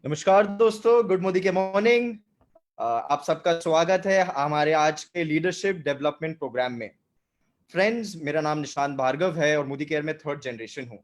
नमस्कार दोस्तों, गुड मोदी के मॉर्निंग। आप सबका स्वागत है हमारे आज के लीडरशिप डेवलपमेंट प्रोग्राम में। फ्रेंड्स, मेरा नाम निशांत भार्गव है और मोदी केयर में थर्ड जनरेशन हूँ।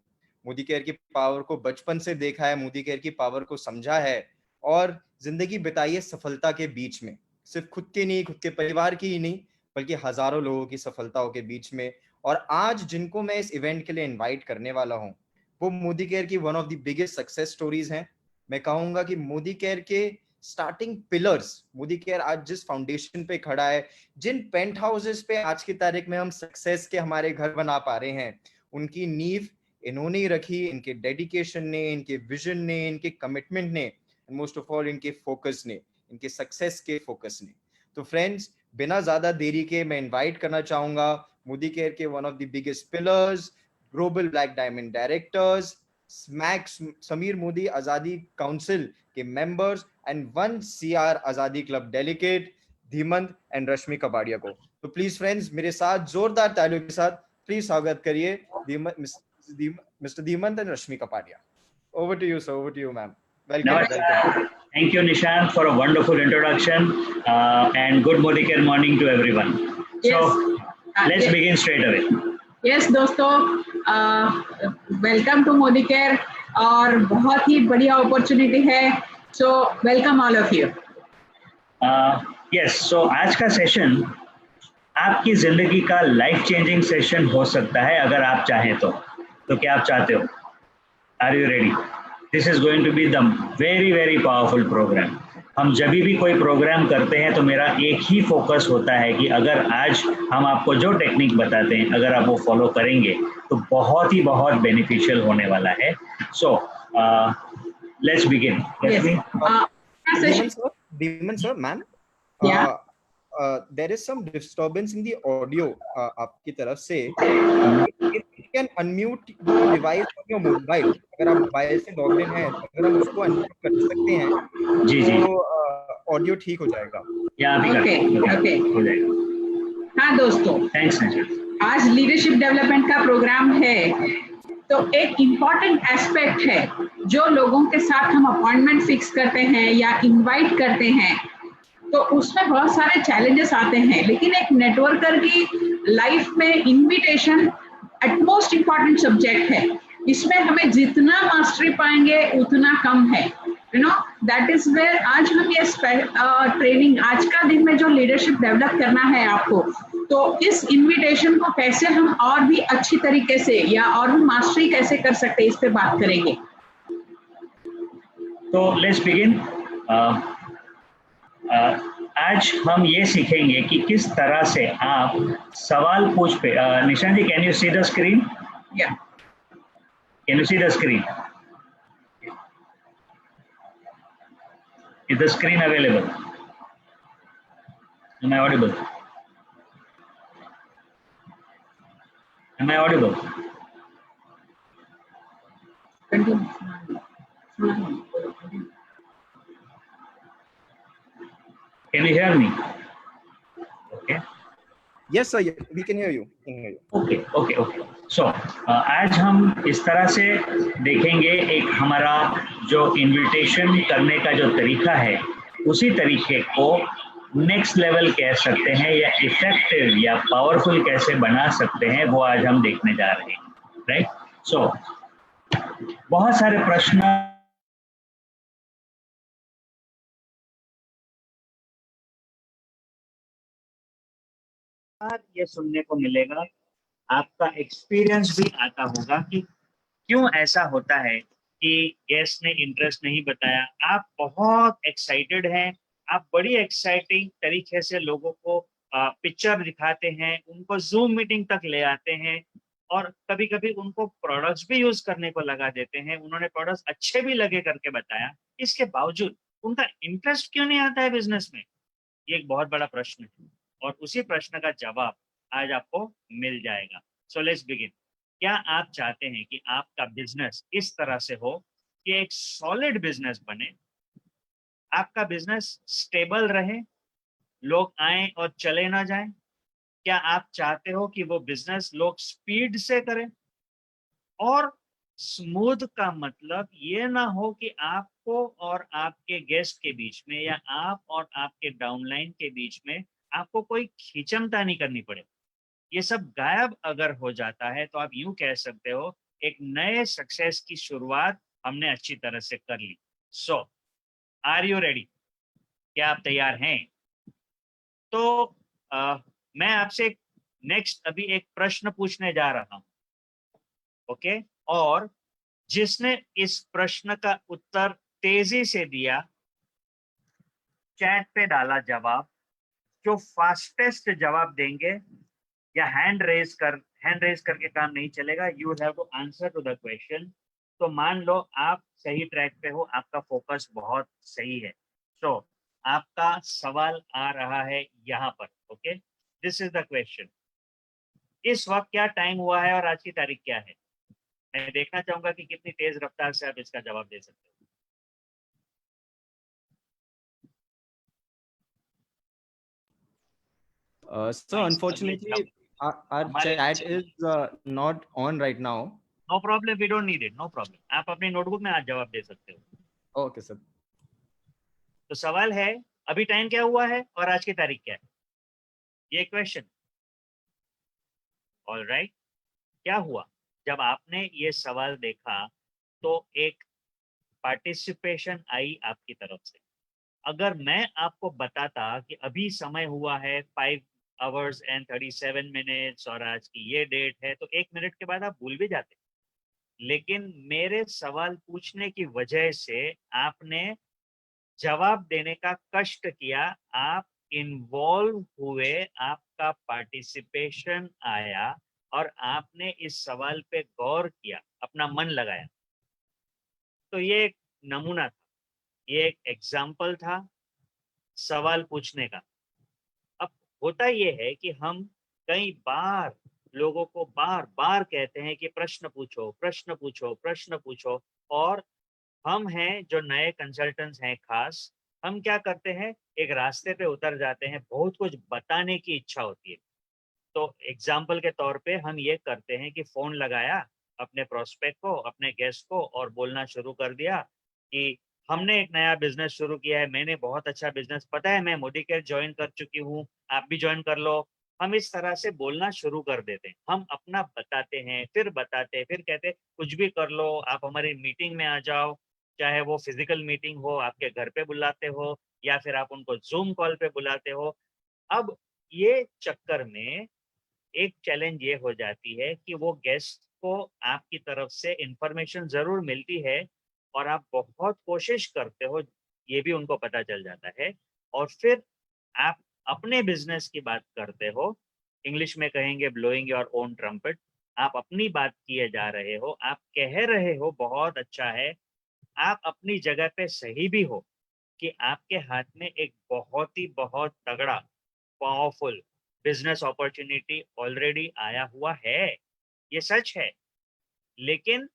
मोदी केयर की पावर को बचपन से देखा है, मोदी केयर की पावर को समझा है और जिंदगी बिताई है सफलता के बीच में। सिर्फ खुद के नहीं, खुद के परिवार की ही नहीं, बल्कि हजारों लोगों की सफलताओं के बीच में। और आज जिनको मैं इस इवेंट के लिए इन्वाइट करने वाला हूँ, वो मोदी केयर की one of the biggest success stories हैं। मैं कहूंगा कि मोदी केयर के स्टार्टिंग पिलर्स, मोदी केयर आज जिस फाउंडेशन पे खड़ा है, जिन पेंट हाउसेस पे आज की तारीख में हम सक्सेस के हमारे घर बना पा रहे हैं, उनकी नींव इन्होंने ही रखी। इनके डेडिकेशन ने, इनके विजन ने, इनके कमिटमेंट ने, मोस्ट ऑफ ऑल इनके फोकस ने, इनके सक्सेस के फोकस ने। तो फ्रेंड्स, बिना ज्यादा देरी के मैं इनवाइट करना चाहूंगा मोदी केयर के one of the biggest pillars, global black diamond directors, smack Sameer Modi आजादी काउंसिल के मेंबर्स एंड 1 CR आजादी club delegate Dhimant and Rashmi Kapadia को। तो प्लीज फ्रेंड्स, मेरे साथ जोरदार तालियों के साथ प्लीज स्वागत करिए mister Dhimant and Rashmi Kapadia. Over to you sir, over to you ma'am. Welcome, welcome. Thank you, Nishant, for a wonderful introduction, and good Modicare morning to everyone. So, let's begin straight away. Yes, दोस्तों, welcome to Modi care और बहुत ही बढ़िया opportunity है। So welcome all of you. Yes, so आज का session आपकी जिंदगी का लाइफ चेंजिंग सेशन हो सकता है अगर आप चाहें तो क्या आप चाहते हो? Are you ready? This is going to be the very very powerful programme. हम जब भी कोई प्रोग्राम करते हैं तो मेरा एक ही फोकस होता है कि अगर आज हम आपको जो टेक्निक बताते हैं अगर आप वो फॉलो करेंगे तो बहुत बेनिफिशियल होने वाला है। So let's begin. Demon sir, ma'am, there is some disturbance in the audio आपकी तरफ से। You can unmute the device on your mobile। अगर आप मोबाइल से लॉग्ड इन हैं तो अगर हम उसको अनम्यूट कर सकते हैं जी तो ऑडियो ठीक हो जाएगा। ओके। हाँ दोस्तों, थैंक्स। आज लीडरशिप डेवलपमेंट का प्रोग्राम है तो एक इम्पॉर्टेंट एस्पेक्ट है जो लोगों के साथ हम अपॉइंटमेंट फिक्स करते हैं या इनवाइट करते हैं तो उसमें बहुत सारे चैलेंजेस आते हैं, लेकिन एक नेटवर्कर की लाइफ में इनविटेशन एटमोस्ट इम्पॉर्टेंट सब्जेक्ट है। इसमें हमें जितना मास्टरी पाएंगे उतना कम है। You know that is where आज हम ये ट्रेनिंग, आज का दिन में जो लीडरशिप डेवलप करना है आपको, तो इस इनविटेशन को कैसे हम और भी अच्छी तरीके से या और भी मास्टरी कैसे कर सकते हैं, इस पे बात करेंगे। तो लेट्स बिगिन। आज हम ये सीखेंगे कि किस तरह से आप सवाल पूछ पे। Nishant ji, can you see the screen? या can you see the screen? Is the screen available? Am I audible? Am I audible? Can you hear me? Okay. Yes sir, we can hear you. Okay. So आज हम इस तरह से देखेंगे, एक हमारा जो इनविटेशन करने का जो तरीका है उसी तरीके को नेक्स्ट लेवल कह सकते हैं या इफेक्टिव या पावरफुल कैसे बना सकते हैं, वो आज हम देखने जा रहे हैं। राइट? सो बहुत सारे प्रश्न ये सुनने को मिलेगा, आपका एक्सपीरियंस भी आता होगा कि क्यों ऐसा होता है कि गेस्ट ने इंटरेस्ट नहीं बताया। आप बहुत एक्साइटेड हैं, आप बड़ी एक्साइटिंग तरीके से लोगों को पिक्चर दिखाते हैं, उनको जूम मीटिंग तक ले आते हैं और कभी कभी उनको प्रोडक्ट्स भी यूज करने को लगा देते हैं। उन्होंने प्रोडक्ट्स अच्छे भी लगे करके बताया, इसके बावजूद उनका इंटरेस्ट क्यों नहीं आता है बिजनेस में? ये एक बहुत बड़ा प्रश्न है और उसी प्रश्न का जवाब आज आपको मिल जाएगा। So let's begin. क्या आप चाहते हैं कि आपका बिजनेस इस तरह से हो कि एक सॉलिड बिजनेस बने, आपका बिजनेस स्टेबल रहे, लोग आए और चले ना जाएं? क्या आप चाहते हो कि वो बिजनेस लोग स्पीड से करें? और स्मूथ का मतलब ये ना हो कि आप आपको और आपके गेस्ट के बीच में या आप और आपके डाउनलाइन के बीच में आपको कोई खींचमता नहीं करनी पड़े। ये सब गायब अगर हो जाता है तो आप यूं कह सकते हो एक नए सक्सेस की शुरुआत हमने अच्छी तरह से कर ली। सो आर यू रेडी? क्या आप तैयार हैं? तो मैं आपसे नेक्स्ट अभी एक प्रश्न पूछने जा रहा हूं, ओके? और जिसने इस प्रश्न का उत्तर तेजी से दिया, चैट पे डाला जवाब, जो फास्टेस्ट जवाब देंगे, या हैंड रेज करके काम नहीं चलेगा, you have to answer to the question. तो मान लो आप सही ट्रैक पे हो, आपका फोकस बहुत सही है। सो आपका सवाल आ रहा है यहाँ पर, okay? This is the question. इस वक्त क्या टाइम हुआ है और आज की तारीख क्या है? मैं देखना चाहूंगा कि कितनी तेज रफ्तार से आप इसका जवाब दे सकते हो। So unfortunately, our हमारे chat is not on right now. No problem, we don't need it, no problem. आप अपनी नोटबुक में आज जवाब दे सकते हो। Okay, sir. तो सवाल है, अभी टाइम क्या हुआ है और आज की तारीख क्या है? ये क्वेश्चन। ऑलराइट, क्या हुआ जब आपने ये सवाल देखा? तो एक पार्टिसिपेशन आई आपकी तरफ से। अगर मैं आपको बताता कि अभी समय हुआ है 5 hours and 37 minutes और आज की ये डेट है, तो 1 मिनट के बाद आप भूल भी जाते। लेकिन मेरे सवाल पूछने की वजह से आपने जवाब देने का कष्ट किया, आप इन्वॉल्व हुए, आपका पार्टिसिपेशन आया और आपने इस सवाल पे गौर किया, अपना मन लगाया। तो ये एक नमूना था, ये एक एग्जाम्पल था सवाल पूछने का। अब होता ये है कि हम कई बार लोगों को बार बार कहते हैं कि प्रश्न पूछो, प्रश्न पूछो, प्रश्न पूछो, और हम हैं जो नए कंसल्टेंट्स हैं खास, हम क्या करते हैं, एक रास्ते पे उतर जाते हैं, बहुत कुछ बताने की इच्छा होती है। तो एग्जाम्पल के तौर पे हम ये करते हैं कि फोन लगाया अपने प्रोस्पेक्ट को, अपने गेस्ट को, और बोलना शुरू कर दिया कि हमने एक नया बिजनेस शुरू किया है, मैंने बहुत अच्छा बिजनेस, पता है मैं मोदी केयर ज्वाइन कर चुकी हूँ, आप भी ज्वाइन कर लो। हम इस तरह से बोलना शुरू कर देते हैं, हम अपना बताते हैं, फिर कहते हैं कुछ भी कर लो, आप हमारी मीटिंग में आ जाओ, चाहे वो फिजिकल मीटिंग हो, आपके घर पे बुलाते हो, या फिर आप उनको जूम कॉल पे बुलाते हो। अब ये चक्कर में एक चैलेंज ये हो जाती है कि वो गेस्ट को आपकी तरफ से इंफॉर्मेशन जरूर मिलती है और आप बहुत कोशिश करते हो, ये भी उनको पता चल जाता है, और फिर आप अपने बिजनेस की बात करते हो। इंग्लिश में कहेंगे ब्लोइंग योर ओन ट्रम्पेट। आप अपनी बात किए जा रहे हो, आप कह रहे हो बहुत अच्छा है, आप अपनी जगह पे सही भी हो कि आपके हाथ में एक बहुत तगड़ा पावरफुल बिजनेस अपॉर्चुनिटी ऑलरेडी आया हुआ है, ये सच है। लेकिन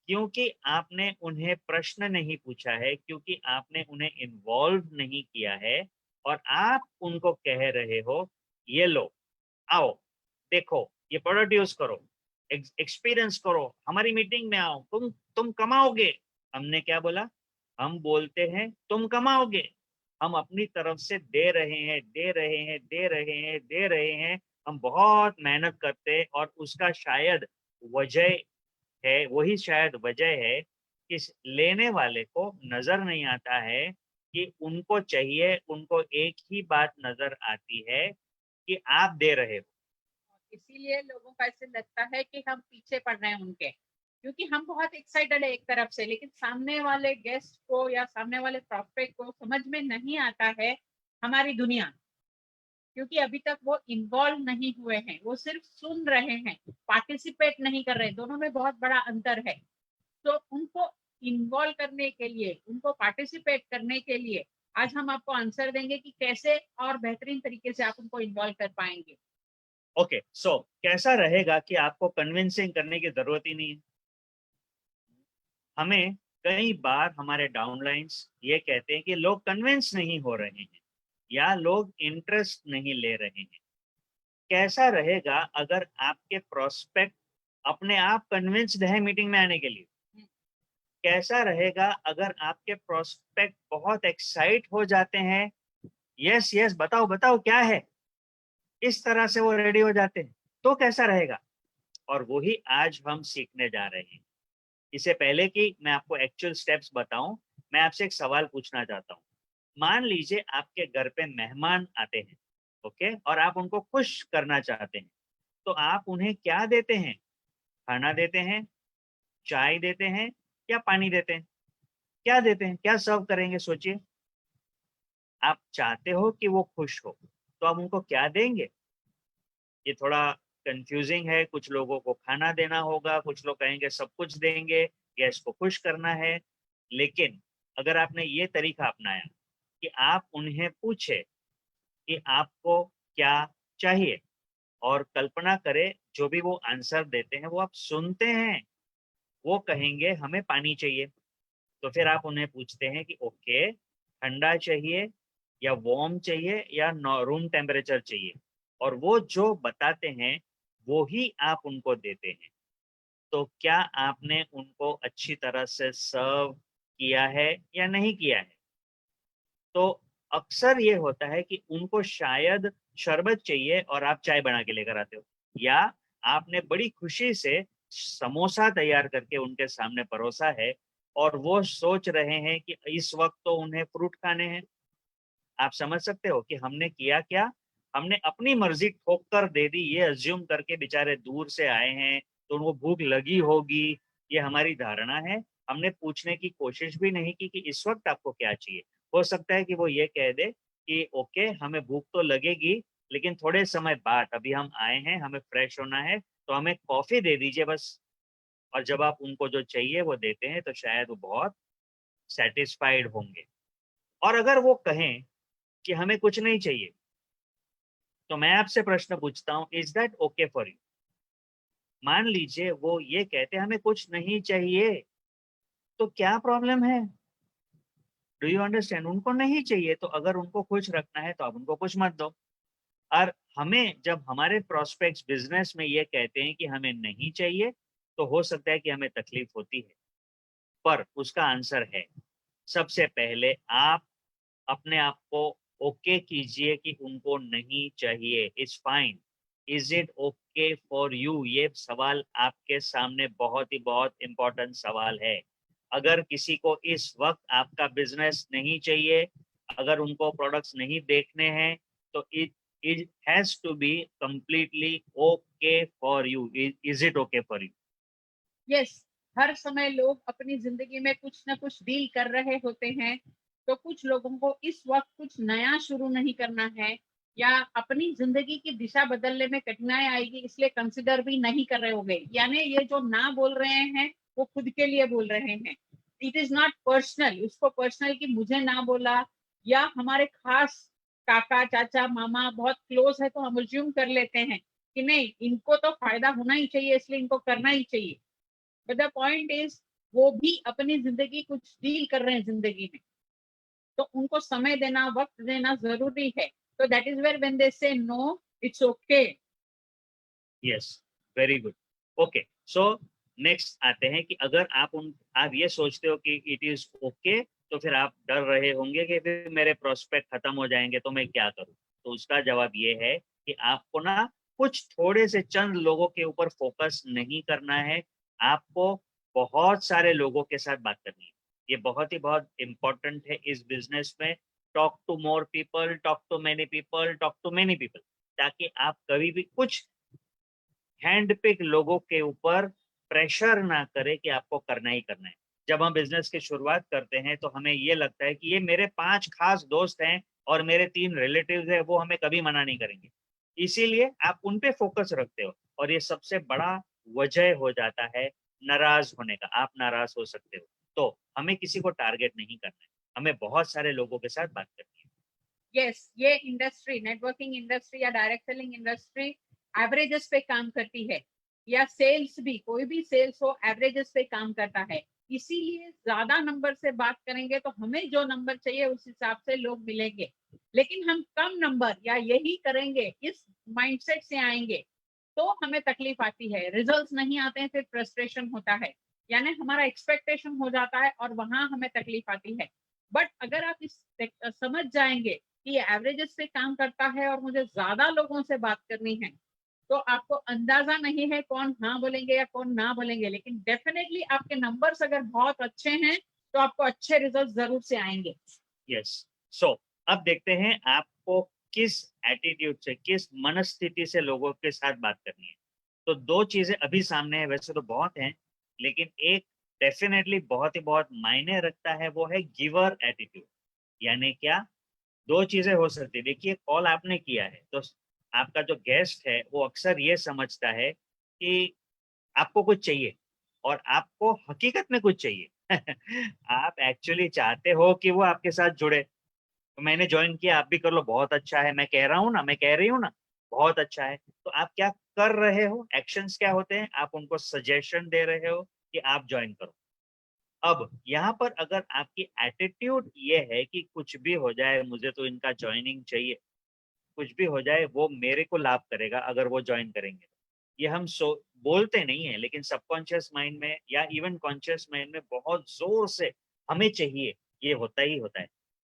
क्योंकि आपने उन्हें प्रश्न नहीं पूछा है, क्योंकि आपने उन्हें इन्वॉल्व नहीं किया है, और आप उनको कह रहे हो ये लो, आओ, देखो, ये प्रोडक्ट यूज करो, एक्सपीरियंस करो, हमारी मीटिंग में आओ, तुम कमाओगे। हमने क्या बोला? हम बोलते हैं तुम कमाओगे। हम अपनी तरफ से दे रहे हैं, दे रहे हैं, दे रहे हैं, दे रहे हैं। हम बहुत मेहनत करते हैं, और उसका शायद वजह है, वही शायद वजह है कि लेने वाले को नजर नहीं आता है कि उनको चाहिए, उनको एक ही बात नजर आती है कि आप दे रहे हो। इसीलिए लोगों का ऐसे लगता है कि हम पीछे पड़ रहे हैं उनके, क्योंकि हम बहुत एक्साइटेड है एक तरफ से, लेकिन सामने वाले गेस्ट को या सामने वाले प्रॉस्पेक्ट को समझ में नहीं आता है हमारी दुनिया, क्योंकि अभी तक वो इन्वॉल्व नहीं हुए हैं, वो सिर्फ सुन रहे हैं, पार्टिसिपेट नहीं कर रहे। दोनों में बहुत बड़ा अंतर है। तो उनको इन्वॉल्व करने के लिए, उनको पार्टिसिपेट करने के लिए आज हम आपको आंसर देंगे कि कैसे और बेहतरीन तरीके से आप उनको इन्वॉल्व कर पाएंगे। ओके, सो कैसा रहेगा कि आपको कन्विंसिंग करने की जरूरत ही नहीं है। हमें कई बार हमारे डाउनलाइंस ये कहते हैं कि लोग कन्विंस नहीं हो रहे हैं, या लोग इंटरेस्ट नहीं ले रहे हैं। कैसा रहेगा अगर आपके प्रोस्पेक्ट अपने आप कन्विंस्ड है मीटिंग में आने के लिए? कैसा रहेगा अगर आपके प्रोस्पेक्ट बहुत एक्साइट हो जाते हैं, यस यस बताओ बताओ क्या है, इस तरह से वो रेडी हो जाते हैं, तो कैसा रहेगा? और वही आज हम सीखने जा रहे हैं। इससे पहले कि मैं आपको एक्चुअल स्टेप्स बताऊं, मैं आपसे एक सवाल पूछना चाहता हूं। मान लीजिए आपके घर पे मेहमान आते हैं, ओके, और आप उनको खुश करना चाहते हैं, तो आप उन्हें क्या देते हैं? खाना देते हैं, चाय देते हैं, या पानी देते हैं? क्या देते हैं? क्या सर्व करेंगे? सोचिए। आप चाहते हो कि वो खुश हो, तो आप उनको क्या देंगे? ये थोड़ा कंफ्यूजिंग है। कुछ लोगों को खाना देना होगा, कुछ लोग कहेंगे सब कुछ देंगे, गेस्ट को खुश करना है। लेकिन अगर आपने ये तरीका अपनाया कि आप उन्हें पूछे कि आपको क्या चाहिए, और कल्पना करें जो भी वो आंसर देते हैं वो आप सुनते हैं, वो कहेंगे हमें पानी चाहिए, तो फिर आप उन्हें पूछते हैं कि ओके, ठंडा चाहिए या वार्म चाहिए या रूम टेम्परेचर चाहिए, और वो जो बताते हैं वो ही आप उनको देते हैं। तो क्या आपने उनको अच्छी तरह से सर्व किया है या नहीं किया है? तो अक्सर ये होता है कि उनको शायद शरबत चाहिए और आप चाय बना के लेकर आते हो, या आपने बड़ी खुशी से समोसा तैयार करके उनके सामने परोसा है और वो सोच रहे हैं कि इस वक्त तो उन्हें फ्रूट खाने हैं। आप समझ सकते हो कि हमने किया क्या? हमने अपनी मर्जी ठोक कर दे दी, ये अज्यूम करके बेचारे दूर से आए हैं तो उनको भूख लगी होगी, ये हमारी धारणा है। हमने पूछने की कोशिश भी नहीं की कि इस वक्त आपको क्या चाहिए। हो सकता है कि वो ये कह दे कि ओके, हमें भूख तो लगेगी लेकिन थोड़े समय बाद, अभी हम आए हैं, हमें फ्रेश होना है, तो हमें कॉफी दे दीजिए बस। और जब आप उनको जो चाहिए वो देते हैं तो शायद वो बहुत सेटिस्फाइड होंगे। और अगर वो कहें कि हमें कुछ नहीं चाहिए, तो मैं आपसे प्रश्न पूछता हूँ, is that okay for you? मान लीजिए वो ये कहते हैं हमें कुछ नहीं चाहिए, तो क्या प्रॉब्लम है? Do you understand? उनको नहीं चाहिए, तो अगर उनको खुश रखना है तो आप उनको कुछ मत दो। और हमें जब हमारे प्रोस्पेक्ट्स बिजनेस में ये कहते हैं कि हमें नहीं चाहिए, तो हो सकता है कि हमें तकलीफ होती है, पर उसका आंसर है, सबसे पहले आप अपने आप को ओके कीजिए कि उनको नहीं चाहिए। It's fine. Is it okay for you? ये सवाल आपके सामने बहुत इंपॉर्टेंट सवाल है। अगर किसी को इस वक्त आपका बिजनेस नहीं चाहिए, अगर उनको प्रोडक्ट्स नहीं देखने हैं, तो it has to be completely okay for you. Is it okay for you? Yes, हर समय लोग अपनी जिंदगी में कुछ ना कुछ डील कर रहे होते हैं। तो कुछ लोगों को इस वक्त कुछ नया शुरू नहीं करना है, या अपनी जिंदगी की दिशा बदलने में कठिनाई आएगी इसलिए कंसिडर भी नहीं कर रहे होंगे। यानी ये जो ना बोल रहे हैं वो खुद के लिए बोल रहे हैं। इट इज नॉट पर्सनल, उसको पर्सनल कि मुझे ना बोला, या हमारे खास काका चाचा मामा बहुत क्लोज है तो हम अज्यूम कर लेते हैं कि नहीं, इनको तो फायदा होना ही चाहिए इसलिए इनको करना ही चाहिए। बट द पॉइंट इज, वो भी अपनी जिंदगी कुछ डील कर रहे हैं जिंदगी में, तो उनको समय देना, वक्त देना जरूरी है। तो that is where when they say no, it's okay. Yes, very good. Okay, so next आते हैं कि अगर आप ये सोचते हो कि इट इज ओके, तो फिर आप डर रहे होंगे कि फिर मेरे प्रोस्पेक्ट खत्म हो जाएंगे तो मैं क्या करूं। तो उसका जवाब ये है कि आपको ना कुछ थोड़े से चंद लोगों के ऊपर फोकस नहीं करना है, आपको बहुत सारे लोगों के साथ बात करनी है। ये बहुत इंपॉर्टेंट है इस बिजनेस में। Talk to more people, talk to many people, talk to many people, ताकि आप कभी भी कुछ हैंड पिक लोगों के ऊपर प्रेशर ना करे कि आपको करना ही करना है। जब हम बिजनेस की शुरुआत करते हैं तो हमें ये लगता है कि ये मेरे 5 खास दोस्त हैं और मेरे 3 रिलेटिव्स हैं, वो हमें कभी मना नहीं करेंगे, इसीलिए आप उन पे फोकस रखते हो, और ये सबसे बड़ा वजह हो जाता है नाराज होने का। आप नाराज हो सकते हो। तो हमें किसी को टारगेट नहीं करना है, हमें बहुत सारे लोगों के साथ बात करनी है। यस, ये इंडस्ट्री, नेटवर्किंग इंडस्ट्री या डायरेक्ट सेलिंग इंडस्ट्री एवरेजेस पे काम करती है, या सेल्स भी, कोई भी सेल्स हो एवरेजेस पे काम करता है। इसीलिए ज्यादा नंबर से बात करेंगे तो हमें जो नंबर चाहिए उस हिसाब से लोग मिलेंगे। लेकिन हम कम नंबर या यही करेंगे इस माइंडसेट से आएंगे तो हमें तकलीफ आती है, रिजल्ट्स नहीं आते हैं, फिर फ्रस्ट्रेशन होता है। यानी हमारा एक्सपेक्टेशन हो जाता है और वहां हमें तकलीफ आती है। बट अगर आप इस समझ जाएंगे कि ये एवरेजेस से काम करता है और मुझे ज्यादा लोगों से बात करनी है, तो आपको अंदाजा नहीं है कौन हाँ बोलेंगे या कौन ना बोलेंगे, लेकिन डेफिनेटली आपके नंबर्स अगर बहुत अच्छे हैं तो आपको अच्छे रिजल्ट जरूर से आएंगे। यस। सो अब देखते हैं आपको किस एटीट्यूड से, किस मनस्थिति से लोगों के साथ बात करनी है। तो दो चीजें अभी सामने है, वैसे तो बहुत हैं, लेकिन एक डेफिनेटली बहुत ही बहुत मायने रखता है, वो है गिवर एटीट्यूड। यानी क्या, दो चीजें हो सकती है। देखिए, कॉल आपने किया है तो आपका जो गेस्ट है वो अक्सर ये समझता है कि आपको कुछ चाहिए, और आपको हकीकत में कुछ चाहिए। आप एक्चुअली चाहते हो कि वो आपके साथ जुड़े। तो मैंने ज्वाइन किया, आप भी कर लो, बहुत अच्छा है, मैं कह रहा हूँ ना, मैं कह रही हूँ ना, बहुत अच्छा है। तो आप क्या कर रहे हो, एक्शंस क्या होते हैं, आप उनको सजेशन दे रहे हो कि आप ज्वाइन करो। अब यहाँ पर अगर आपकी एटीट्यूड ये है कि कुछ भी हो जाए मुझे तो इनका ज्वाइनिंग चाहिए, कुछ भी हो जाए वो मेरे को लाभ करेगा अगर वो ज्वाइन करेंगे, ये हम बोलते नहीं है, लेकिन सबकॉन्शियस माइंड में या इवन कॉन्शियस माइंड में बहुत जोर से हमें चाहिए, ये होता ही होता है।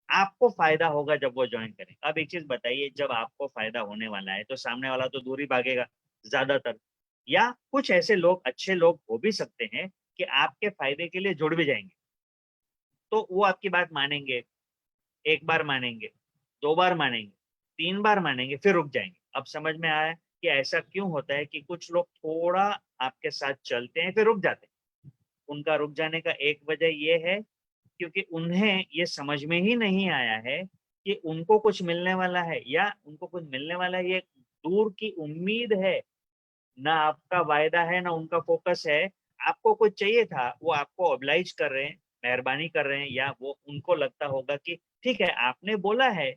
आपको फायदा होगा जब वो ज्वाइन करें। अब एक चीज बताइए, जब आपको फायदा होने वाला है तो सामने वाला तो दूर ही भागेगा ज्यादातर, या कुछ ऐसे लोग, अच्छे लोग हो भी सकते हैं कि आपके फायदे के लिए जुड़ भी जाएंगे, तो वो आपकी बात मानेंगे, एक बार मानेंगे, दो बार मानेंगे, तीन बार मानेंगे, फिर रुक जाएंगे। अब समझ में आया कि ऐसा क्यों होता है कि कुछ लोग थोड़ा आपके साथ चलते हैं फिर रुक जाते हैं। उनका रुक जाने का एक वजह ये है क्योंकि उन्हें ये समझ में ही नहीं आया है कि उनको कुछ मिलने वाला है, या उनको कुछ मिलने वाला है ये दूर की उम्मीद है, ना आपका वायदा है, ना उनका फोकस है। आपको कुछ चाहिए था, वो आपको ऑब्लाइज कर रहे हैं, मेहरबानी कर रहे हैं, या वो उनको लगता होगा कि ठीक है आपने बोला है,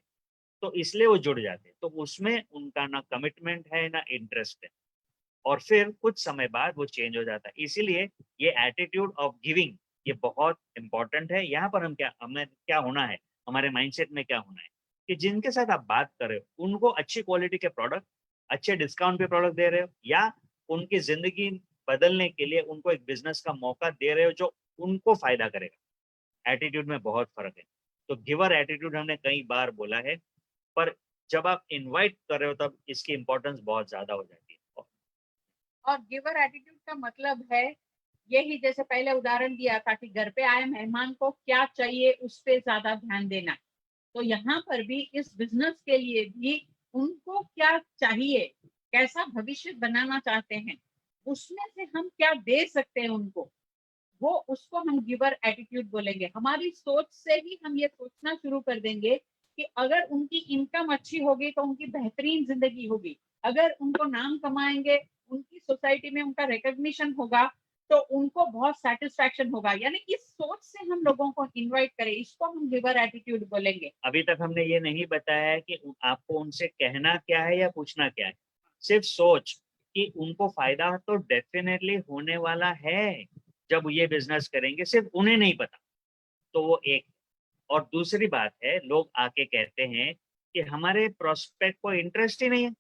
तो इसलिए वो जुड़ जाते हैं। तो उसमें उनका ना कमिटमेंट है ना इंटरेस्ट है, और फिर कुछ समय बाद वो चेंज हो जाता है। इसीलिए ये एटीट्यूड ऑफ गिविंग ये बहुत इंपॉर्टेंट है। यहाँ पर हमें क्या होना है, हमारे माइंडसेट में क्या होना है कि जिनके साथ आप बात कर रहे हो उनको अच्छी क्वालिटी के प्रोडक्ट, अच्छे डिस्काउंट पे प्रोडक्ट दे रहे हो, या उनकी जिंदगी बदलने के लिए उनको एक बिजनेस का मौका दे रहे हो जो उनको फायदा करेगा। एटीट्यूड में बहुत फर्क है। तो गिवर एटीट्यूड हमने कई बार बोला है, पर जब आप इनवाइट कर रहे हो तब इसकी इंपॉर्टेंस बहुत ज्यादा हो जाती है। और गिवर एटीट्यूड का मतलब है यही, जैसे पहले उदाहरण दिया था कि घर पे आए मेहमान को क्या चाहिए उस पे ज्यादा ध्यान देना, तो यहाँ पर भी इस बिजनेस के लिए भी उनको क्या चाहिए, कैसा भविष्य बनाना चाहते हैं, उसमें से हम क्या दे सकते हैं उनको, वो उसको हम गिवर एटीट्यूड बोलेंगे। हमारी सोच से ही हम ये सोचना शुरू कर देंगे कि अगर उनकी इनकम अच्छी होगी तो उनकी बेहतरीन जिंदगी होगी, अगर उनको नाम कमाएंगे, उनकी सोसाइटी में उनका रिकॉग्निशन होगा, तो उनको बहुत सेटिस्फैक्शन होगा। यानी इस सोच से हम लोगों को इनवाइट करें, इसको हम गिवर एटीट्यूड बोलेंगे। अभी तक हमने ये नहीं बताया है कि आपको उनसे कहना क्या है या पूछना क्या है, सिर्फ सोच कि उनको फायदा तो डेफिनेटली होने वाला है जब ये बिजनेस करेंगे, सिर्फ उन्हें नहीं पता। तो वो एक। और दूसरी बात है, लोग आके कहते हैं कि हमारे प्रोस्पेक्ट को इंटरेस्ट ही नहीं है।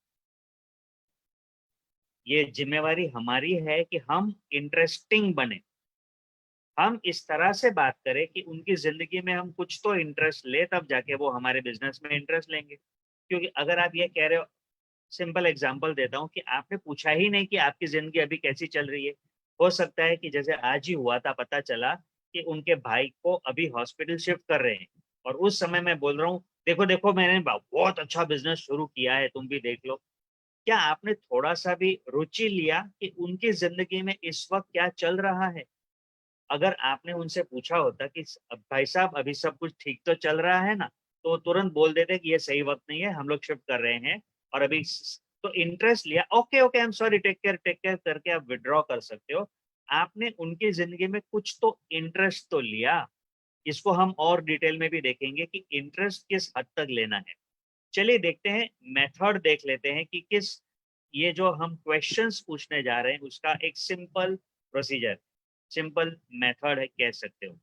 ये जिम्मेवारी हमारी है कि हम इंटरेस्टिंग बने, हम इस तरह से बात करें कि उनकी जिंदगी में हम कुछ तो इंटरेस्ट ले, तब जाके वो हमारे बिजनेस में इंटरेस्ट लेंगे। क्योंकि अगर आप ये कह रहे हो, सिंपल एग्जांपल देता हूँ कि आपने पूछा ही नहीं कि आपकी जिंदगी अभी कैसी चल रही है। हो सकता है कि जैसे आज ही हुआ था, पता चला कि उनके भाई को अभी हॉस्पिटल शिफ्ट कर रहे हैं, और उस समय मैं बोल रहा हूँ देखो देखो मैंने बहुत अच्छा बिजनेस शुरू किया है, तुम भी देख लो। क्या आपने थोड़ा सा भी रुचि लिया कि उनकी जिंदगी में इस वक्त क्या चल रहा है? अगर आपने उनसे पूछा होता कि भाई साहब अभी सब कुछ ठीक तो चल रहा है ना, तो वो तुरंत बोल देते कि ये सही वक्त नहीं है, हम लोग शिफ्ट कर रहे हैं, और अभी तो इंटरेस्ट लिया, okay okay I am sorry, take care करके आप विड्रॉ कर सकते हो। आपने उनकी जिंदगी में कुछ तो इंटरेस्ट तो लिया। इसको हम और डिटेल में भी देखेंगे कि इंटरेस्ट किस हद तक लेना है। चलिए देखते हैं, मेथड देख लेते हैं कि किस, ये जो हम क्वेश्चंस पूछने जा रहे हैं उसका एक सिंपल प्रोसीजर, सिंपल मेथड है कह सकते हो।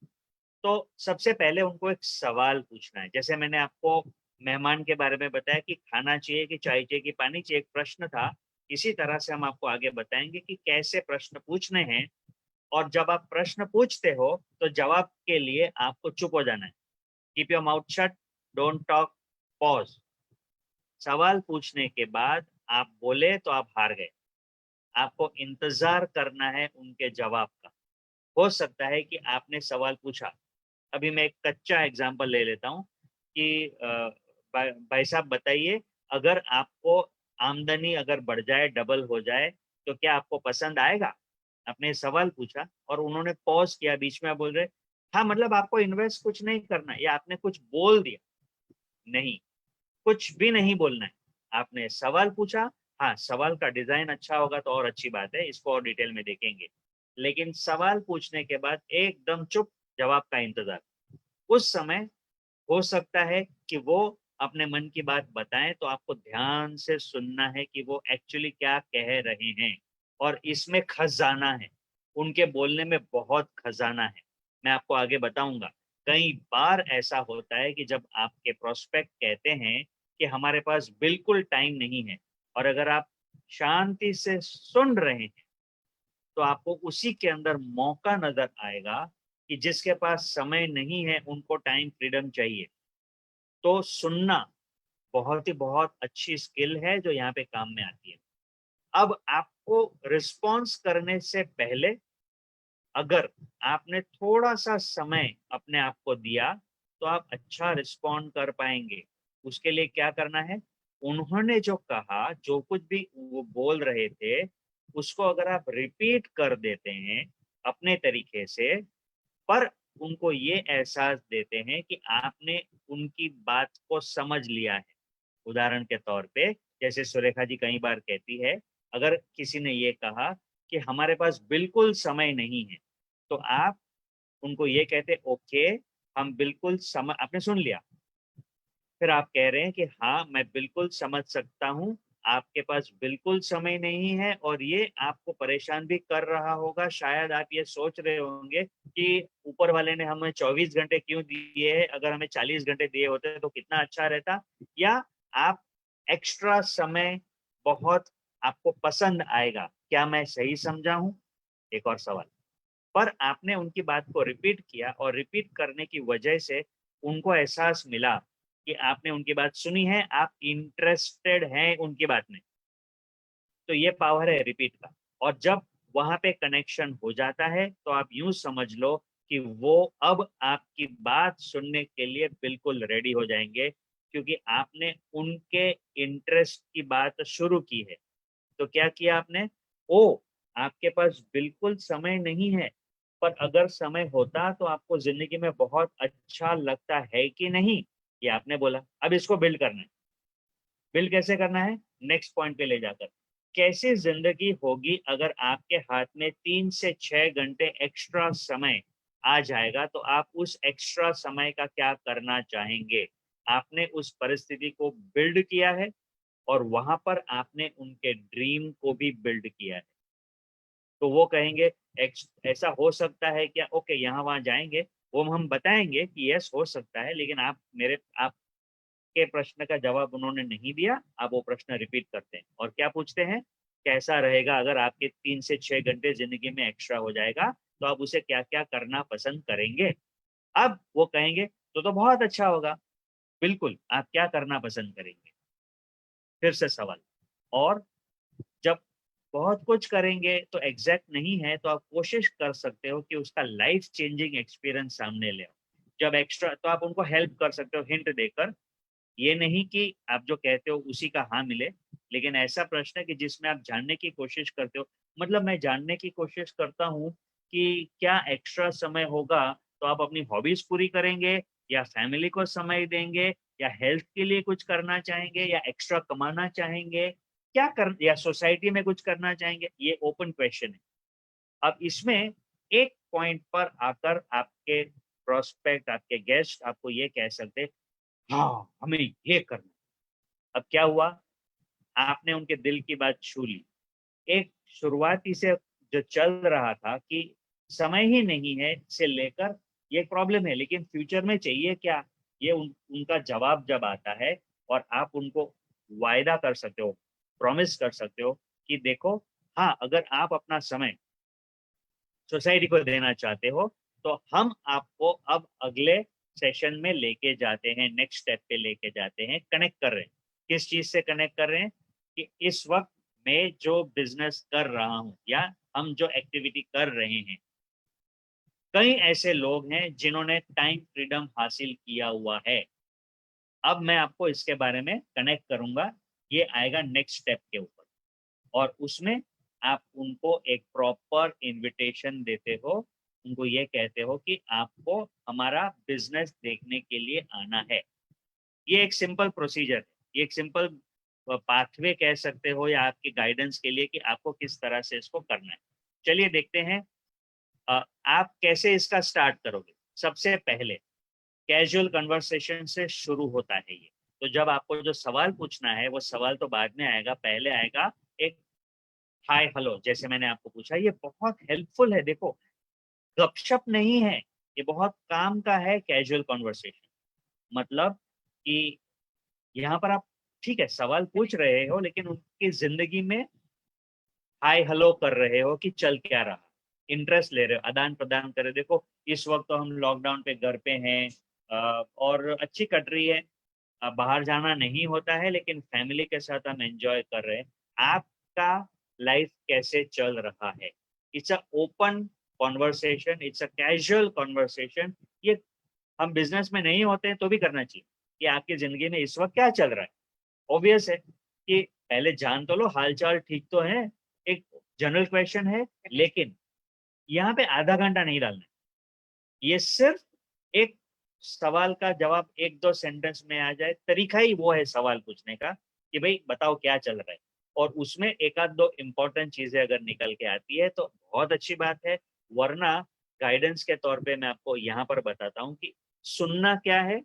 तो सबसे पहले उनको एक सवाल पूछना है। जैसे मैंने आपको मेहमान के बारे में बताया कि खाना चाहिए कि चाय चाहिए कि पानी चाहिए, एक प्रश्न था। इसी तरह से हम आपको आगे बताएंगे कि कैसे प्रश्न पूछने हैं और जब आप प्रश्न पूछते हो तो जवाब के लिए आपको चुप हो जाना है। Keep your mouth shut, don't talk, pause. सवाल पूछने के बाद आप बोले तो आप हार गए। आपको इंतजार करना है उनके जवाब का। हो सकता है कि आपने सवाल पूछा, अभी मैं एक कच्चा एग्जांपल ले लेता हूँ कि भाई साहब बताइए, अगर आपको आमदनी अगर बढ़ जाए, डबल हो जाए, तो क्या आपको पसंद आएगा? आपने सवाल पूछा और उन्होंने पॉज किया, बीच में आप बोल रहे हाँ मतलब आपको इन्वेस्ट कुछ नहीं करना है, या आपने कुछ बोल दिया। नहीं, कुछ भी नहीं बोलना है। आपने सवाल पूछा, हाँ सवाल का डिजाइन अच्छा होगा तो और अच्छी बात है, इसको और डिटेल में देखेंगे। लेकिन सवाल पूछने के बाद एकदम चुप, जवाब का इंतजार। उस समय हो सकता है कि वो अपने मन की बात बताएं, तो आपको ध्यान से सुनना है कि वो एक्चुअली क्या कह रहे हैं। और इसमें खजाना है, उनके बोलने में बहुत खजाना है। मैं आपको आगे बताऊंगा। कई बार ऐसा होता है कि जब आपके प्रोस्पेक्ट कहते हैं कि हमारे पास बिल्कुल टाइम नहीं है, और अगर आप शांति से सुन रहे हैं तो आपको उसी के अंदर मौका नजर आएगा कि जिसके पास समय नहीं है उनको टाइम फ्रीडम चाहिए। तो सुनना बहुत अच्छी स्किल है जो यहाँ पे काम में आती है। अब आपको रिस्पॉन्स करने से पहले अगर आपने थोड़ा सा समय अपने आप को दिया तो आप अच्छा रिस्पॉन्ड कर पाएंगे। उसके लिए क्या करना है, उन्होंने जो कहा, जो कुछ भी वो बोल रहे थे, उसको अगर आप रिपीट कर देते हैं अपने तरीके से, पर उनको ये एहसास देते हैं कि आपने उनकी बात को समझ लिया है। उदाहरण के तौर पे, जैसे सुरेखा जी कई बार कहती है, अगर किसी ने ये कहा कि हमारे पास बिल्कुल समय नहीं है, तो आप उनको ये कहते ओके, हम बिल्कुल समय, आपने सुन लिया, फिर आप कह रहे हैं कि हाँ मैं बिल्कुल समझ सकता हूँ, आपके पास बिल्कुल समय नहीं है और ये आपको परेशान भी कर रहा होगा। शायद आप ये सोच रहे होंगे कि ऊपर वाले ने हमें 24 घंटे क्यों दिए हैं, अगर हमें 40 घंटे दिए होते तो कितना अच्छा रहता। या आप एक्स्ट्रा समय बहुत आपको पसंद आएगा, क्या मैं सही समझा हूँ? एक और सवाल। पर आपने उनकी बात को रिपीट किया और रिपीट करने की वजह से उनको एहसास मिला कि आपने उनकी बात सुनी है, आप इंटरेस्टेड हैं उनकी बात में। तो ये पावर है रिपीट का। और जब वहां पे कनेक्शन हो जाता है तो आप यूं समझ लो कि वो अब आपकी बात सुनने के लिए बिल्कुल रेडी हो जाएंगे, क्योंकि आपने उनके इंटरेस्ट की बात शुरू की है। तो क्या किया आपने, ओ आपके पास बिल्कुल समय नहीं है, पर अगर समय होता तो आपको जिंदगी में बहुत अच्छा लगता है कि नहीं, ये आपने बोला। अब इसको बिल्ड करना है। बिल्ड कैसे करना है, नेक्स्ट पॉइंट पे ले जाकर। कैसी जिंदगी होगी अगर आपके हाथ में 3 से 6 घंटे एक्स्ट्रा समय आ जाएगा, तो आप उस एक्स्ट्रा समय का क्या करना चाहेंगे? आपने उस परिस्थिति को बिल्ड किया है और वहां पर आपने उनके ड्रीम को भी बिल्ड किया है। तो वो कहेंगे ऐसा हो सकता है क्या, ओके यहाँ वहां जाएंगे, वो हम बताएंगे कि यस हो सकता है, लेकिन आपके प्रश्न का जवाब उन्होंने नहीं दिया। आप वो प्रश्न रिपीट करते हैं और क्या पूछते हैं, कैसा रहेगा अगर आपके 3 से 6 घंटे जिंदगी में एक्स्ट्रा हो जाएगा, तो आप उसे क्या क्या करना पसंद करेंगे? अब वो कहेंगे तो बहुत अच्छा होगा। बिल्कुल, आप क्या करना पसंद करेंगे? फिर से सवाल। और जब बहुत कुछ करेंगे तो एग्जैक्ट नहीं है, तो आप कोशिश कर सकते हो कि उसका लाइफ चेंजिंग एक्सपीरियंस सामने ले आओ। जब एक्स्ट्रा, तो आप उनको हेल्प कर सकते हो हिंट देकर। ये नहीं कि आप जो कहते हो उसी का हाँ मिले, लेकिन ऐसा प्रश्न है कि जिसमें आप जानने की कोशिश करते हो। मतलब मैं जानने की कोशिश करता हूँ कि क्या एक्स्ट्रा समय होगा तो आप अपनी हॉबीज पूरी करेंगे, या फैमिली को समय देंगे, या हेल्थ के लिए कुछ करना चाहेंगे, या एक्स्ट्रा कमाना चाहेंगे, क्या कर, या सोसाइटी में कुछ करना चाहेंगे? ये ओपन क्वेश्चन है। अब इसमें एक पॉइंट पर आकर आपके प्रोस्पेक्ट, आपके गेस्ट आपको ये कह सकते, हाँ हमें ये करना। अब क्या हुआ, आपने उनके दिल की बात छू ली। एक शुरुआती से जो चल रहा था कि समय ही नहीं है से लेकर ये प्रॉब्लम है, लेकिन फ्यूचर में चाहिए क्या, ये उनका जवाब जब आता है और आप उनको वायदा कर सकते हो, प्रॉमिस कर सकते हो कि देखो, हाँ अगर आप अपना समय सोसाइटी को देना चाहते हो, तो हम आपको अब अगले सेशन में लेके जाते हैं, नेक्स्ट स्टेप पे लेके जाते हैं, कनेक्ट कर रहे हैं। किस चीज से कनेक्ट कर रहे हैं कि इस वक्त मैं जो बिजनेस कर रहा हूँ या हम जो एक्टिविटी कर रहे हैं, कई ऐसे लोग हैं जिन्होंने टाइम फ्रीडम हासिल किया हुआ है। अब मैं आपको इसके बारे में कनेक्ट करूंगा, ये आएगा नेक्स्ट स्टेप के ऊपर, और उसमें आप उनको एक प्रॉपर इनविटेशन देते हो, उनको ये कहते हो कि आपको हमारा बिजनेस देखने के लिए आना है। ये एक सिंपल प्रोसीजर है, ये एक सिंपल पाथवे कह सकते हो, या आपकी गाइडेंस के लिए कि आपको किस तरह से इसको करना है। चलिए देखते हैं आप कैसे इसका स्टार्ट करोगे। सबसे पहले कैजुअल कन्वर्सेशन से शुरू होता है ये। तो जब आपको जो सवाल पूछना है, वो सवाल तो बाद में आएगा, पहले आएगा एक हाय हेलो, जैसे मैंने आपको पूछा। ये बहुत हेल्पफुल है। देखो, गपशप नहीं है, ये बहुत काम का है कैजुअल कन्वर्सेशन। मतलब कि यहाँ पर आप ठीक है सवाल पूछ रहे हो, लेकिन उनकी जिंदगी में हाय हेलो कर रहे हो कि चल क्या रहा, इंटरेस्ट ले रहे हो, आदान प्रदान कर रहे हो। देखो, इस वक्त तो हम लॉकडाउन पे घर पे हैं, और अच्छी कट रही है, बाहर जाना नहीं होता है, लेकिन फैमिली के साथ हम एंजॉय कर रहे हैं। आपका लाइफ कैसे चल रहा है? It's a open conversation, it's a casual conversation. ये हम बिजनेस में नहीं होते हैं तो भी करना चाहिए कि आपकी जिंदगी में इस वक्त क्या चल रहा है। ऑब्वियस है कि पहले जान तो लो, हालचाल ठीक तो है, एक जनरल क्वेश्चन है, लेकिन यहाँ पे आधा घंटा नहीं डालना है। ये सिर्फ एक सवाल का जवाब एक दो सेंटेंस में आ जाए, तरीका ही वो है सवाल पूछने का कि भाई बताओ क्या चल रहा है। और उसमें एक आध दो इम्पोर्टेंट चीजें अगर निकल के आती है तो बहुत अच्छी बात है, वरना गाइडेंस के तौर पे मैं आपको यहाँ पर बताता हूँ कि सुनना क्या है,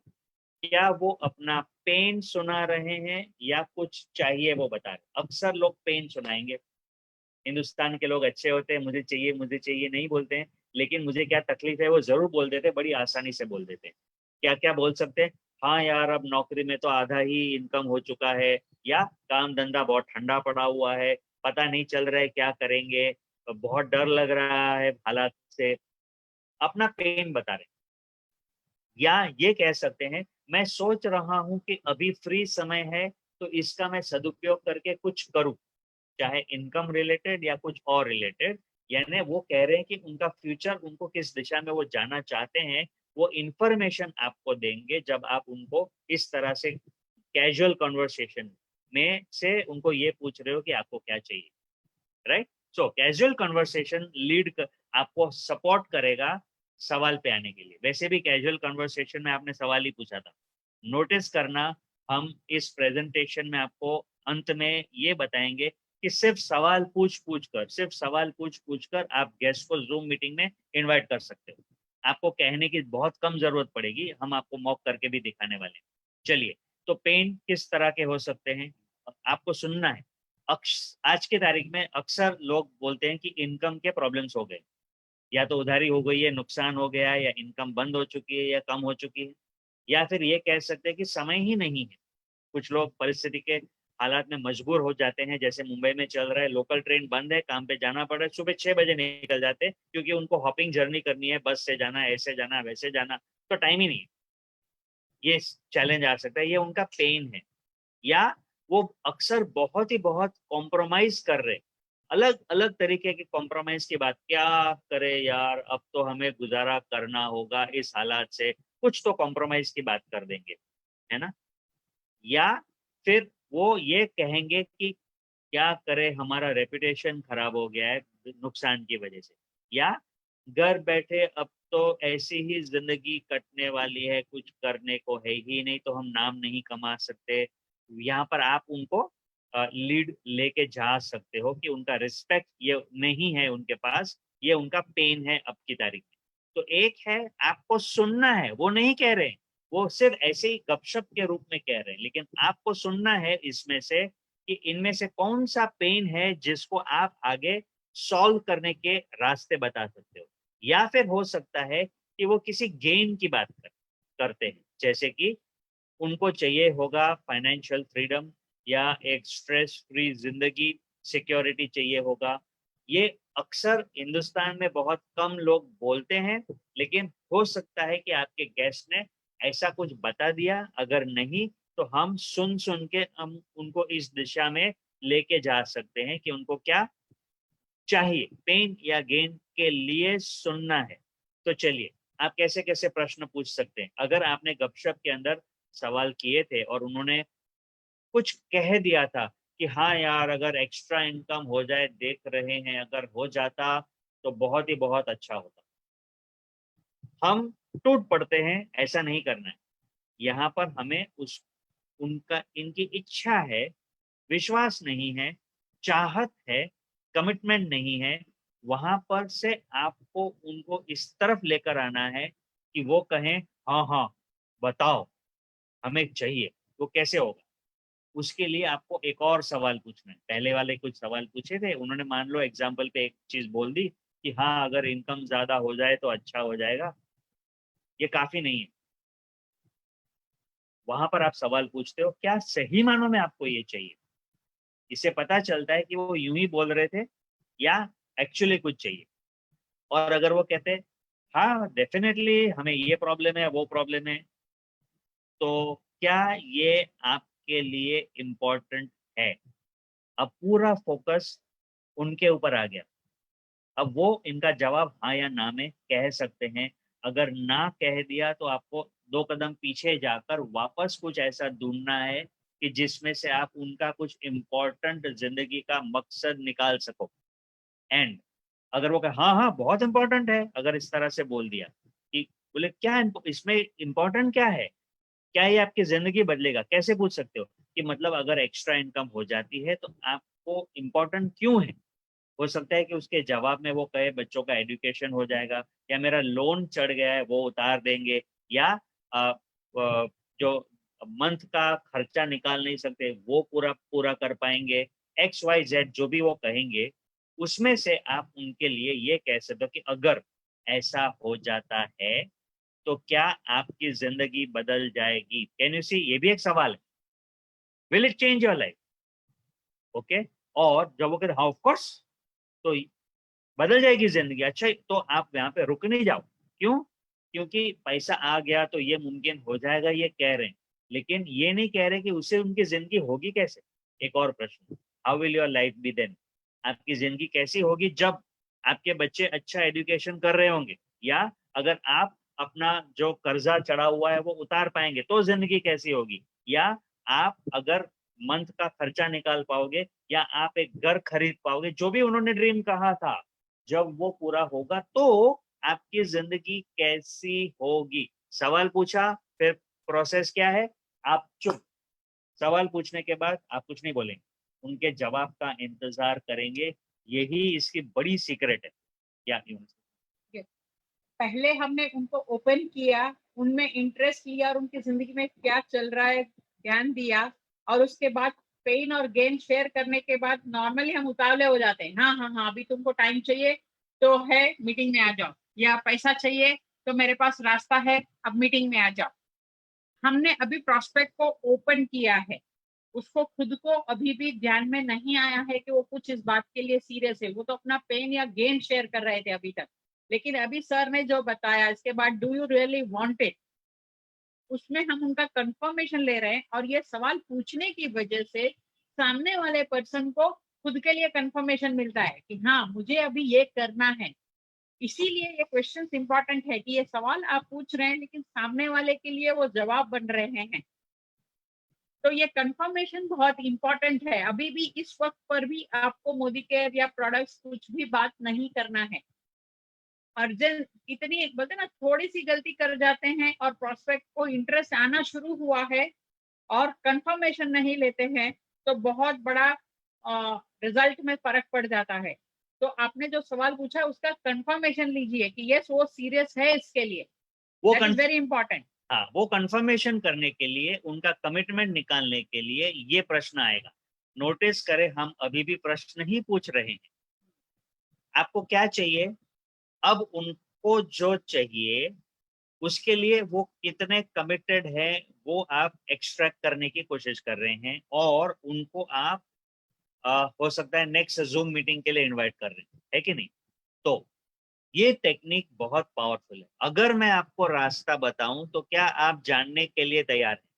क्या वो अपना पेन सुना रहे हैं या कुछ चाहिए वो बता रहे। अक्सर लोग पेन सुनाएंगे। हिंदुस्तान के लोग अच्छे होते हैं, मुझे चाहिए नहीं बोलते हैं, लेकिन मुझे क्या तकलीफ है वो जरूर बोल देते हैं, बड़ी आसानी से बोल देते हैं। क्या क्या बोल सकते हैं? हाँ यार, अब नौकरी में तो आधा ही इनकम हो चुका है, या काम धंधा बहुत ठंडा पड़ा हुआ है, पता नहीं चल रहा है क्या करेंगे, बहुत डर लग रहा है हालात से, अपना पेन बता रहे हैं। या ये कह सकते हैं, मैं सोच रहा हूँ कि अभी फ्री समय है तो इसका मैं सदुपयोग करके कुछ करूँ, चाहे इनकम रिलेटेड या कुछ और रिलेटेड। यानी वो कह रहे हैं कि उनका फ्यूचर, उनको किस दिशा में वो जाना चाहते हैं, वो इंफॉर्मेशन आपको देंगे जब आप उनको इस तरह से कैजुअल कन्वर्सेशन में से उनको ये पूछ रहे हो कि आपको क्या चाहिए। राइट? सो कैजुअल कन्वर्सेशन आपको सपोर्ट करेगा सवाल पे आने के लिए। वैसे भी कैजुअल कन्वर्सेशन में आपने सवाल ही पूछा था। नोटिस करना, हम इस प्रेजेंटेशन में आपको अंत में ये बताएंगे कि सिर्फ सवाल पूछ पूछ कर आप गेस्ट को जूम मीटिंग में इनवाइट कर सकते हो। आपको कहने की बहुत कम जरूरत पड़ेगी, हम आपको मॉक करके भी दिखाने वाले हैं। चलिए, तो पेन किस तरह के हो सकते हैं, आपको सुनना है। आज की तारीख में अक्सर लोग बोलते हैं कि इनकम के प्रॉब्लम्स हो गए, या तो उधारी हो गई है, नुकसान हो गया है, या इनकम बंद हो चुकी है या कम हो चुकी है, या फिर ये कह सकते हैं कि समय ही नहीं है। कुछ लोग परिस्थिति के हालात में मजबूर हो जाते हैं, जैसे मुंबई में चल रहा है, लोकल ट्रेन बंद है, काम पे जाना पड़ रहा है, सुबह 6 बजे निकल जाते हैं क्योंकि उनको हॉपिंग जर्नी करनी है, बस से जाना, ऐसे जाना, वैसे जाना, तो टाइम ही नहीं है। ये चैलेंज आ सकता है, ये उनका पेन है। या वो अक्सर बहुत कॉम्प्रोमाइज कर रहे, अलग अलग तरीके के कॉम्प्रोमाइज की बात, क्या करे यार, अब तो हमें गुजारा करना होगा इस हालात से, कुछ तो कॉम्प्रोमाइज की बात कर देंगे, है ना। या फिर वो ये कहेंगे कि क्या करे, हमारा रेपुटेशन खराब हो गया है नुकसान की वजह से, या घर बैठे अब तो ऐसी ही जिंदगी कटने वाली है, कुछ करने को है ही नहीं, तो हम नाम नहीं कमा सकते। यहाँ पर आप उनको लीड लेके जा सकते हो कि उनका रिस्पेक्ट ये नहीं है उनके पास, ये उनका पेन है अब की तारीख में। तो एक है, आपको सुनना है, वो नहीं कह रहे, वो सिर्फ ऐसे ही गपशप के रूप में कह रहे हैं, लेकिन आपको सुनना है इसमें से कि इनमें से कौन सा पेन है जिसको आप आगे सॉल्व करने के रास्ते बता सकते हो। या फिर हो सकता है कि वो किसी गेन की बात करते हैं, जैसे कि उनको चाहिए होगा फाइनेंशियल फ्रीडम, या एक स्ट्रेस फ्री जिंदगी, सिक्योरिटी चाहिए होगा, ये अक्सर हिंदुस्तान में बहुत कम लोग बोलते हैं, लेकिन हो सकता है कि आपके गेस्ट ने ऐसा कुछ बता दिया। अगर नहीं तो हम सुन सुन के हम उनको इस दिशा में लेके जा सकते हैं कि उनको क्या चाहिए, पेन या गेन के लिए सुनना है। तो चलिए, आप कैसे कैसे प्रश्न पूछ सकते हैं। अगर आपने गपशप के अंदर सवाल किए थे और उन्होंने कुछ कह दिया था कि हाँ यार, अगर एक्स्ट्रा इनकम हो जाए, देख रहे हैं, अगर हो जाता तो बहुत ही बहुत अच्छा होता। हम टूट पड़ते हैं, ऐसा नहीं करना है। यहाँ पर हमें उस उनका इनकी इच्छा है, विश्वास नहीं है, चाहत है, कमिटमेंट नहीं है, वहां पर से आपको उनको इस तरफ लेकर आना है कि वो कहें हाँ हाँ बताओ हमें चाहिए। वो कैसे होगा? उसके लिए आपको एक और सवाल पूछना है। पहले वाले कुछ सवाल पूछे थे, उन्होंने मान लो एग्जाम्पल पे एक चीज बोल दी कि हाँ अगर इनकम ज्यादा हो जाए तो अच्छा हो जाएगा, ये काफी नहीं है। वहां पर आप सवाल पूछते हो क्या सही मानों में आपको ये चाहिए। इससे पता चलता है कि वो यूं ही बोल रहे थे या एक्चुअली कुछ चाहिए। और अगर वो कहते हैं हाँ डेफिनेटली हमें ये प्रॉब्लम है, वो प्रॉब्लम है, तो क्या ये आपके लिए इम्पोर्टेंट है? अब पूरा फोकस उनके ऊपर आ गया। अब वो इनका जवाब हाँ या ना में कह सकते हैं। अगर ना कह दिया तो आपको 2 कदम पीछे जाकर वापस कुछ ऐसा ढूंढना है कि जिसमें से आप उनका कुछ इम्पोर्टेंट जिंदगी का मकसद निकाल सको। एंड अगर वो कहे हाँ हाँ बहुत इंपॉर्टेंट है, अगर इस तरह से बोल दिया कि बोले क्या इसमें इम्पोर्टेंट क्या है, क्या ये आपकी जिंदगी बदलेगा, कैसे पूछ सकते हो कि मतलब अगर एक्स्ट्रा इनकम हो जाती है तो आपको इम्पोर्टेंट क्यों है। हो सकता है कि उसके जवाब में वो कहे बच्चों का एजुकेशन हो जाएगा, या मेरा लोन चढ़ गया है वो उतार देंगे, या अ, जो मंथ का खर्चा निकाल नहीं सकते वो पूरा पूरा कर पाएंगे। एक्स वाई जेड जो भी वो कहेंगे, उसमें से आप उनके लिए ये कह सकते हो कि अगर ऐसा हो जाता है तो क्या आपकी जिंदगी बदल जाएगी। कैन यू सी, ये भी एक सवाल है। Will it change your life? Okay. और जब वो कहते हाँ ऑफ कोर्स, तो बदल जाएगी जिंदगी। अच्छा, तो आप यहाँ पे रुक नहीं जाओ। क्यों? क्योंकि पैसा आ गया तो ये मुमकिन हो जाएगा, ये कह रहे हैं, लेकिन ये नहीं कह रहे कि उससे उनकी जिंदगी होगी कैसे। एक और प्रश्न, how will your life be then? आपकी जिंदगी कैसी होगी जब आपके बच्चे अच्छा एजुकेशन कर रहे होंगे, या अगर आप अपना जो कर्जा चढ़ा हुआ है वो उतार पाएंगे तो जिंदगी कैसी होगी, या आप अगर मंथ का खर्चा निकाल पाओगे, या आप एक घर खरीद पाओगे, जो भी उन्होंने ड्रीम कहा था, जब वो पूरा होगा तो आपकी जिंदगी कैसी होगी। सवाल पूछा, फिर प्रोसेस क्या है? आप चुप। सवाल पूछने के बाद आप कुछ नहीं बोलेंगे, उनके जवाब का इंतजार करेंगे। यही इसकी बड़ी सीक्रेट है। क्या पहले हमने उनको ओपन किया, उनमें इंटरेस्ट लिया और उनकी जिंदगी में क्या चल रहा है ध्यान दिया, और उसके बाद पेन और गेन शेयर करने के बाद नॉर्मली हम उतावले हो जाते हैं। हाँ हाँ हाँ अभी तुमको टाइम चाहिए तो है मीटिंग में आ जाओ, या पैसा चाहिए तो मेरे पास रास्ता है अब मीटिंग में आ जाओ। हमने अभी प्रोस्पेक्ट को ओपन किया है, उसको खुद को अभी भी ध्यान में नहीं आया है कि वो कुछ इस बात के लिए सीरियस है। वो तो अपना पेन या गेन शेयर कर रहे थे अभी तक, लेकिन अभी सर ने जो बताया इसके बाद do you really want it, उसमें हम उनका कंफर्मेशन ले रहे हैं। और ये सवाल पूछने की वजह से सामने वाले पर्सन को खुद के लिए कंफर्मेशन मिलता है कि हाँ मुझे अभी ये करना है। इसीलिए ये क्वेश्चंस इंपॉर्टेंट है कि ये सवाल आप पूछ रहे हैं लेकिन सामने वाले के लिए वो जवाब बन रहे हैं। तो ये कंफर्मेशन बहुत इंपॉर्टेंट है। अभी भी इस वक्त पर भी आपको मोदी केयर या प्रोडक्ट्स कुछ भी बात नहीं करना है। अर्जेंट इतनी बोलते ना थोड़ी सी गलती कर जाते हैं और प्रोस्पेक्ट को इंटरेस्ट आना शुरू हुआ है और कंफर्मेशन नहीं लेते हैं तो बहुत बड़ा रिजल्ट में फर्क पड़ जाता है। तो आपने जो सवाल पूछा उसका कंफर्मेशन लीजिए कि यस वो सीरियस है इसके लिए। वो दैट इज वेरी इंपॉर्टेंट। हाँ, वो कंफर्मेशन करने के लिए, उनका कमिटमेंट निकालने के लिए ये प्रश्न आएगा। नोटिस करें, हम अभी भी प्रश्न ही पूछ रहे हैं। आपको क्या चाहिए? अब उनको जो चाहिए उसके लिए वो कितने कमिटेड है वो आप एक्सट्रैक्ट करने की कोशिश कर रहे हैं, और उनको आप हो सकता है नेक्स्ट जूम मीटिंग के लिए इनवाइट कर रहे हैं, है कि नहीं? तो ये टेक्निक बहुत पावरफुल है। अगर मैं आपको रास्ता बताऊं तो क्या आप जानने के लिए तैयार हैं?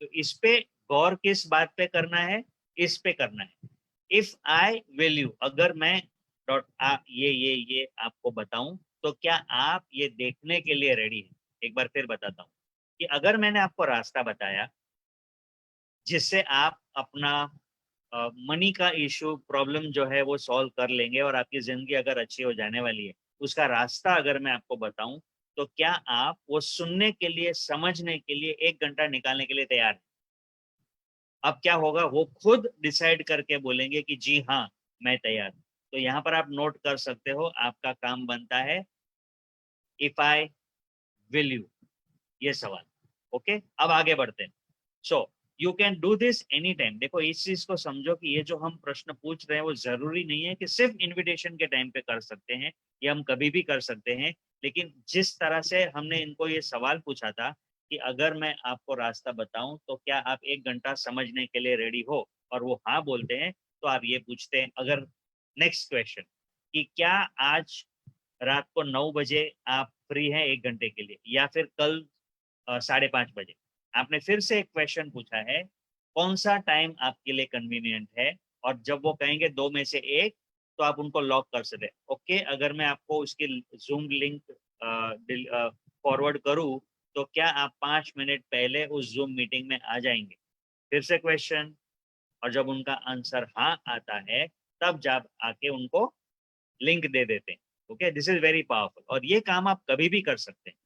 तो इस पे गौर किस बात पे करना है? इस पे करना है। इफ आई विल यू, अगर मैं ये आपको बताऊं तो क्या आप ये देखने के लिए रेडी हैं? एक बार फिर बताता हूं कि अगर मैंने आपको रास्ता बताया जिससे आप अपना मनी का इशू प्रॉब्लम जो है वो सॉल्व कर लेंगे और आपकी जिंदगी अगर अच्छी हो जाने वाली है, उसका रास्ता अगर मैं आपको बताऊं तो क्या आप वो सुनने के लिए, समझने के लिए 1 घंटा निकालने के लिए तैयार हैं? अब क्या होगा, वो खुद डिसाइड करके बोलेंगे कि जी हाँ, मैं तैयार हूं। तो यहाँ पर आप नोट कर सकते हो, आपका काम बनता है इफ आई विल यू, ये सवाल। ओके, अब आगे बढ़ते हैं। So you can do this any time. देखो, इस चीज को समझो कि ये जो हम प्रश्न पूछ रहे हैं वो जरूरी नहीं है कि सिर्फ इनविटेशन के टाइम पे कर सकते हैं, ये हम कभी भी कर सकते हैं। लेकिन जिस तरह से हमने इनको ये सवाल पूछा था कि अगर मैं आपको रास्ता बताऊं तो क्या आप 1 घंटा समझने के लिए रेडी हो, और वो हाँ बोलते हैं, तो आप ये पूछते हैं अगर नेक्स्ट क्वेश्चन कि क्या आज रात को 9 बजे आप फ्री हैं 1 घंटे के लिए, या फिर कल 5:30 बजे। आपने फिर से एक क्वेश्चन पूछा है, कौन सा टाइम आपके लिए कन्वीनियंट है, और जब वो कहेंगे दो में से एक, तो आप उनको लॉक कर सकते हैं। ओके, अगर मैं आपको उसकी जूम लिंक फॉरवर्ड करूं तो क्या आप 5 मिनट पहले उस जूम मीटिंग में आ जाएंगे? फिर से क्वेश्चन, और जब उनका आंसर हाँ आता है तब जब आके उनको लिंक दे देते हैं। Okay, this is very powerful, और ये काम आप कभी भी कर सकते हैं।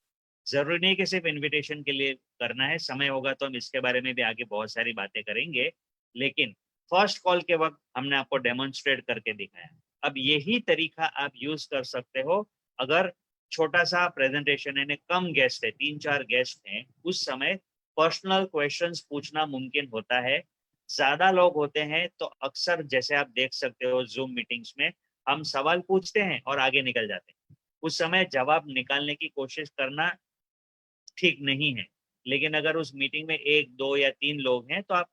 जरूरी नहीं कि सिर्फ इनविटेशन के लिए करना है। समय होगा तो हम इसके बारे में भी आगे बहुत सारी बातें करेंगे, लेकिन फर्स्ट कॉल के वक्त हमने आपको डेमोन्स्ट्रेट करके दिखाया। अब यही तरीका आप यूज कर सकते हो अगर छोटा सा प्रेजेंटेशन है, कम गेस्ट है, 3-4 गेस्ट हैं, उस समय पर्सनल क्वेश्चंस पूछना मुमकिन होता है। ज्यादा लोग होते हैं तो अक्सर, जैसे आप देख सकते हो जूम मीटिंग्स में, हम सवाल पूछते हैं और आगे निकल जाते हैं। उस समय जवाब निकालने की कोशिश करना ठीक नहीं है। लेकिन अगर उस मीटिंग में 1, 2 या 3 लोग हैं तो आप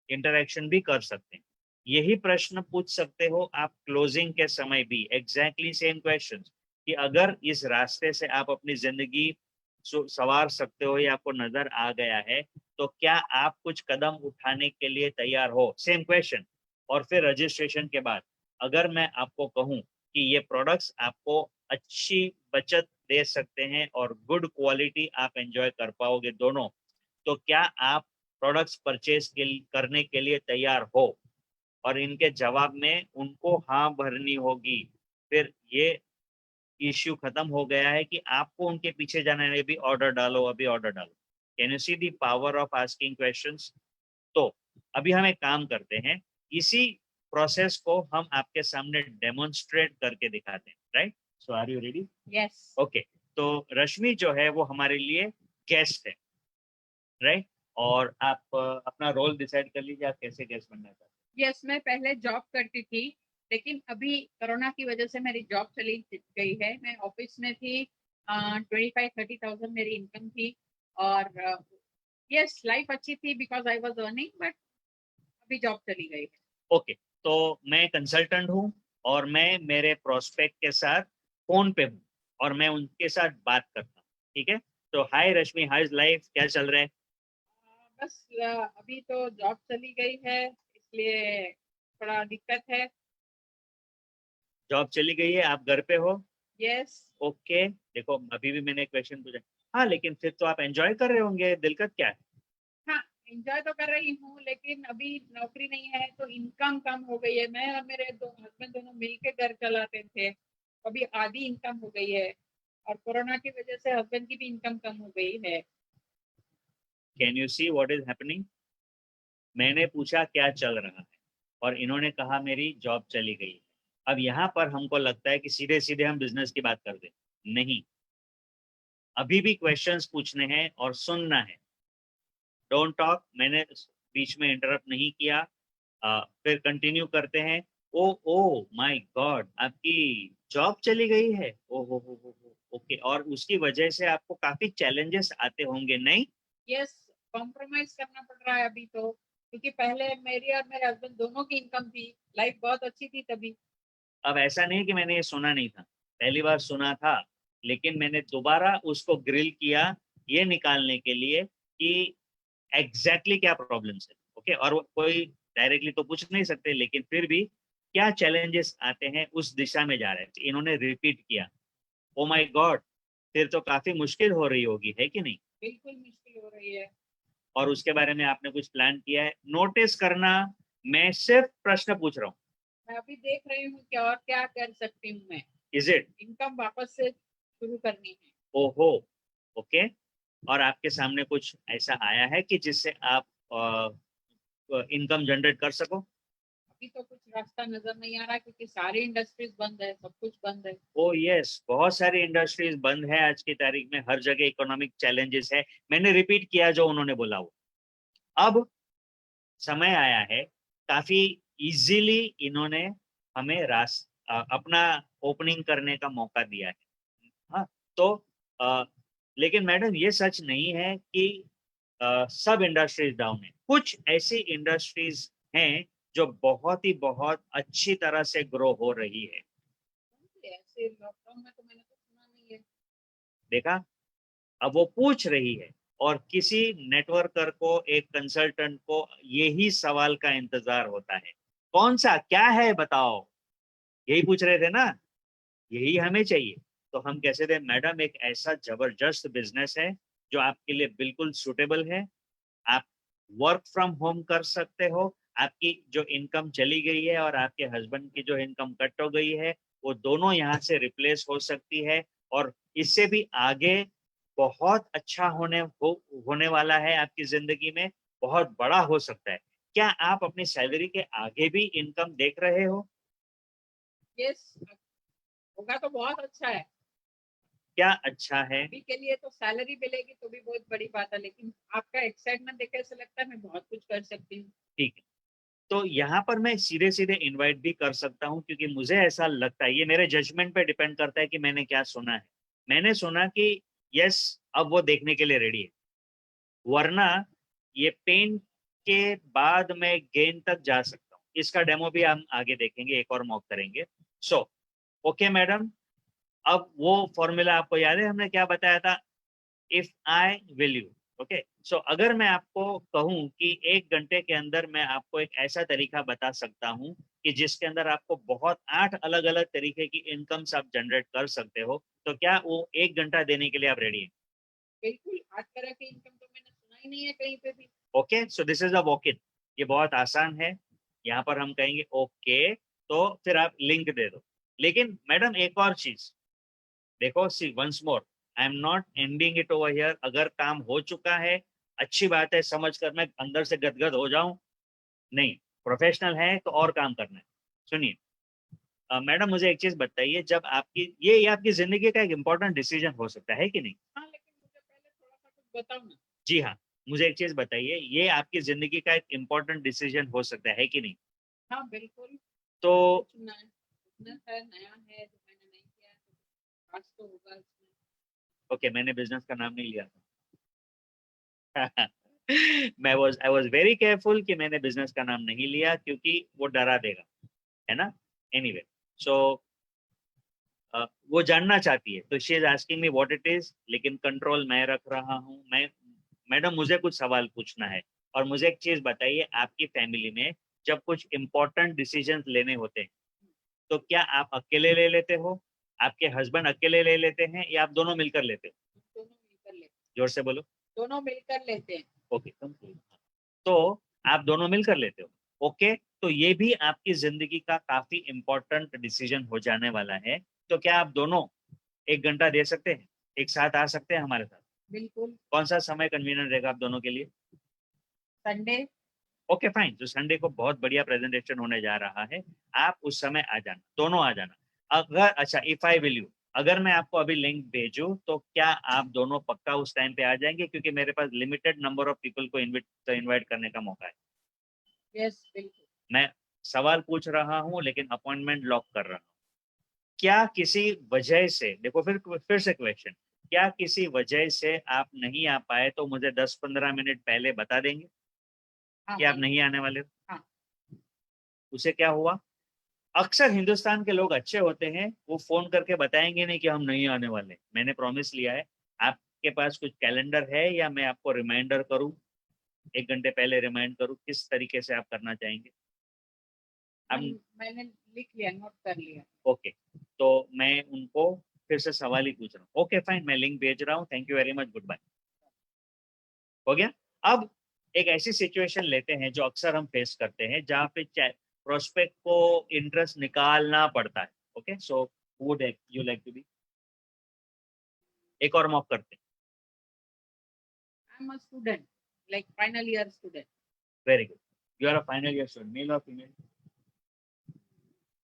इंटरेक्शन भी कर सकते हैं। यही प्रश्न पूछ सकते हो आप क्लोजिंग के समय भी, एग्जैक्टली सेम क्वेश्चन, कि अगर इस रास्ते से आप अपनी जिंदगी सवार सकते हो या आपको नजर आ गया है, तो क्या आप कुछ कदम उठाने के लिए तैयार हो? Same question. और फिर रजिस्ट्रेशन के बाद अगर मैं आपको कहूं कि ये प्रोडक्ट्स आपको अच्छी बचत दे सकते हैं और गुड क्वालिटी आप एंजॉय कर पाओगे दोनों, तो क्या आप प्रोडक्ट्स परचेज करने के लिए तैयार हो? और इनके जवाब में उनको हाँ भरनी होगी। फिर ये इश्यू खत्म हो गया है कि आपको उनके पीछे जाना है, अभी ऑर्डर डालो, अभी ऑर्डर डालो। Can you see the power of asking questions? तो अभी हम एक काम करते हैं, इसी प्रोसेस को हम आपके सामने डेमोन्स्ट्रेट करके दिखाते हैं, right? So are you ready? Yes. Okay, तो रश्मि जो है वो हमारे लिए गेस्ट है, राइट? और आप अपना रोल डिसाइड कर लीजिए, आप कैसे गेस्ट बनना चाहते यस, मैं पहले जॉब करती थी, लेकिन अभी कोरोना की वजह से मेरी जॉब चली गई है। मैं ऑफिस में थी, 25-30,000 मेरी इनकम थी, और यस, लाइफ अच्छी थी because I was earning, but अभी जॉब चली गई है। हैं? ओके, तो मैं कंसल्टेंट हूँ और मैं मेरे प्रोस्पेक्ट के साथ फोन पे हूँ और मैं उनके साथ बात करता हूँ, ठीक है? तो हाय रश्मि, हाय लाइफ, क्या चल रहा है? बस अभी तो जॉब चली गई है, इसलिए थोड़ा दिक्कत है। जॉब चली गई है, आप घर पे हो? यस। ओके, देखो अभी भी मैंने क्वेश्चन पूछा। हाँ, लेकिन फिर तो आप एंजॉय कर रहे होंगे, दिक्कत क्या है? हाँ, एंजॉय तो कर रही हूँ, लेकिन अभी नौकरी नहीं है तो इनकम कम हो गई है। मैं और मेरे दो हस्बैंड दोनों मिलके घर चलाते थे, अभी आधी इनकम हो गई है, और कोरोना की वजह से हस्बैंड की भी इनकम कम हो गई है। Can you see what is happening? मैंने पूछा क्या चल रहा है, और इन्होंने कहा मेरी जॉब चली गई है। अब यहाँ पर हमको लगता है कि सीधे सीधे हम बिजनेस की बात कर दें। नहीं, अभी भी क्वेश्चंस पूछने हैं और सुनना है। डोंट टॉक, मैंने बीच में इंटरप्ट नहीं किया। फिर कंटिन्यू करते हैं। ओ ओ माय गॉड, आपकी जॉब चली गई है? ओ हो ओके, और उसकी वजह से आपको काफी चैलेंजेस आते होंगे, नहीं? यस, कॉम्प्रोमाइज करना पड़ रहा है अभी तो। क्योंकि पहले मेरी और मेरे हस्बैंड दोनों की इनकम थी, लाइफ बहुत अच्छी थी तभी। अब ऐसा नहीं कि मैंने ये सुना नहीं था, पहली बार सुना था, लेकिन मैंने दोबारा उसको ग्रिल किया ये निकालने के लिए कि एग्जैक्टली क्या प्रॉब्लम्स है। ओके, और कोई डायरेक्टली तो पूछ नहीं सकते, लेकिन फिर भी क्या चैलेंजेस आते हैं उस दिशा में जा रहे हैं, इन्होंने रिपीट किया। ओ माय गॉड, फिर तो काफी मुश्किल हो रही होगी, है कि नहीं? बिल्कुल मुश्किल हो रही है। और उसके बारे में आपने कुछ प्लान किया है? नोटिस करना, मैं सिर्फ प्रश्न पूछ रहा हूँ। मैं अभी देख रही हूँ कि और क्या कर सकती हूँ मैं, इज इट? इनकम वापस से शुरू करनी है। ओहो, ओके। और आपके सामने कुछ ऐसा आया है कि जिससे आप इनकम जनरेट कर सको? अभी तो कुछ रास्ता नजर नहीं आ रहा क्योंकि सारी इंडस्ट्रीज बंद है, सब कुछ बंद है। ओ यस, बहुत सारी इंडस्ट्रीज बंद है आज की तारीख में, हर जगह इकोनॉमिक चैलेंजेस है। मैंने रिपीट किया जो उन्होंने बोला वो। अब समय आया है, काफी इजीली इन्होंने हमें अपना ओपनिंग करने का मौका दिया है। हाँ, तो लेकिन मैडम ये सच नहीं है कि सब इंडस्ट्रीज डाउन है। कुछ ऐसी इंडस्ट्रीज हैं जो बहुत अच्छी तरह से ग्रो हो रही है। ऐसे लॉकडाउन में तो मैंने तो सुना नहीं है। देखा, अब वो पूछ रही है, और किसी नेटवर्कर को, एक कंसल्टेंट को यही सवाल का इंतजार होता है, कौन सा क्या है बताओ, यही पूछ रहे थे ना, यही हमें चाहिए। तो हम कैसे थे मैडम, एक ऐसा जबरदस्त बिजनेस है जो आपके लिए बिल्कुल सुटेबल है। आप वर्क फ्रॉम होम कर सकते हो, आपकी जो इनकम चली गई है और आपके हस्बैंड की जो इनकम कट हो गई है, वो दोनों यहाँ से रिप्लेस हो सकती है, और इससे भी आगे बहुत अच्छा होने वाला है आपकी जिंदगी में, बहुत बड़ा हो सकता है। क्या आप अपनी सैलरी के आगे भी इनकम देख रहे हो? यस, होगा तो बहुत अच्छा है। क्या अच्छा है? अभी के लिए तो सैलरी मिलेगी तो भी बहुत बड़ी बात है, लेकिन आपका एक्साइटमेंट देख के ऐसा लगता है मैं बहुत कुछ कर सकती हूँ। ठीक है, तो यहाँ पर मैं सीधे सीधे इनवाइट भी कर सकता हूँ, क्योंकि मुझे ऐसा लगता है, ये मेरे जजमेंट पे डिपेंड करता है कि मैंने क्या सुना है। मैंने सुना कि यस, अब वो देखने के लिए रेडी है, वरना ये पेन के बाद मैं गेन तक जा सकता हूँ। इसका डेमो भी हम आगे देखेंगे, एक और मॉक करेंगे। सो ओके मैडम, अब वो फॉर्मूला आपको याद है हमने क्या बताया था? If I will you. Okay, so अगर मैं आपको कहूं कि 1 घंटे के अंदर मैं आपको एक ऐसा तरीका बता सकता हूं कि जिसके अंदर आपको बहुत 8 अलग अलग तरीके की इनकम्स आप जनरेट कर सकते हो, तो क्या वो 1 घंटा देने के लिए आप रेडी हैं? बिल्कुल, 8 तरह की इनकम तो मैंने सुना ही नहीं है कहीं पे भी। Okay, so this is a walk in. ये बहुत आसान है। यहाँ पर हम कहेंगे ओके, तो फिर आप लिंक दे दो। लेकिन मैडम एक और चीज देखो, see once more, I am not ending it over here. अगर काम हो चुका है, अच्छी बात है, समझ कर मैं अंदर से गदगद हो जाऊं, नहीं, प्रोफेशनल है तो और काम करना है। सुनिए मैडम, मुझे एक चीज बताइए, जब आपकी ये आपकी जिंदगी का एक इंपॉर्टेंट डिसीजन हो सकता है कि नहीं? हाँ, लेकिन मुझे पहले थोड़ा सा कुछ बताओ ना। जी हाँ, मुझे एक चीज बताइए, ये आपकी जिंदगी का एक इंपॉर्टेंट डिसीजन हो सकता है कि नहीं? हाँ बिल्कुल। तो कुछ बिजनेस है, नया है जो मैंने नहीं किया है, तो खास तो होगा इसमें। ओके, मैंने बिजनेस का नाम नहीं लिया था। आई वॉज वेरी केयरफुल कि मैंने बिजनेस का नाम नहीं लिया, क्योंकि वो डरा देगा, है ना? एनीवे, सो वो जानना चाहती है, तो she is asking me what it is, लेकिन कंट्रोल मैं रख रहा हूँ। मैं मैडम, मुझे कुछ सवाल पूछना है, और मुझे एक चीज बताइए, आपकी फैमिली में जब कुछ इंपॉर्टेंट डिसीजंस लेने होते हैं, तो क्या आप अकेले ले लेते हो, आपके हस्बैंड अकेले ले लेते हैं, या आप दोनों मिलकर लेते हो? दोनों मिलकर लेते जोर से बोलो। दोनों मिलकर लेते हैं। ओके, तो आप दोनों मिलकर लेते हो। ओके, तो ये भी आपकी जिंदगी का काफी इंपॉर्टेंट डिसीजन हो जाने वाला है। तो क्या आप दोनों 1 घंटा दे सकते हैं, एक साथ आ सकते हैं हमारे साथ? बिल्कुल। कौन सा समय कन्वीनियंट रहेगा आप दोनों के लिए? संडे। ओके फाइन, तो संडे को बहुत बढ़िया प्रेजेंटेशन होने जा रहा है, आप उस समय आ जाना, दोनों आ जाना। अगर अच्छा, इफ आई विल यू, अगर मैं आपको अभी लिंक भेजूं, तो क्या आप दोनों पक्का उस टाइम पे आ जाएंगे? क्योंकि मेरे पास लिमिटेड नंबर ऑफ पीपल को इनवाइट करने का मौका है। यस बिल्कुल। मैं सवाल पूछ रहा हूं, लेकिन अपॉइंटमेंट लॉक कर रहा हूं। क्या किसी वजह से, देखो फिर से क्वेश्चन, क्या किसी वजह से आप नहीं आ पाए तो मुझे 10-15 मिनट पहले बता देंगे? कि आप नहीं आने वाले हो? हाँ। उसे क्या हुआ? अक्सर हिंदुस्तान के लोग अच्छे होते हैं, वो फोन करके बताएंगे नहीं कि हम नहीं आने वाले। मैंने प्रॉमिस लिया है। आपके पास कुछ कैलेंडर है या मैं आपको रिमाइंडर करूं, 1 घंटे पहले रिमाइंड करूं, किस तरीके से आप करना चाहेंगे? हम मैंने लिख लिया, नोट कर लिया। ओके, तो मैं उनको फिर से सवाल ही पूछ रहा हूँ। ओके फाइन, मैं लिंक भेज रहा हूँ, thank you very much, good bye. हो गया? अब एक ऐसी सिचुएशन लेते हैं जो अक्सर हम फेस करते हैं, जहाँ पे प्रोस्पेक्ट को इंटरेस्ट निकालना पड़ता है। Okay, so would you like to be? एक और मॉक करते हैं। I am a student, like final year student. Very good, you are a final year student, male और फीमेल?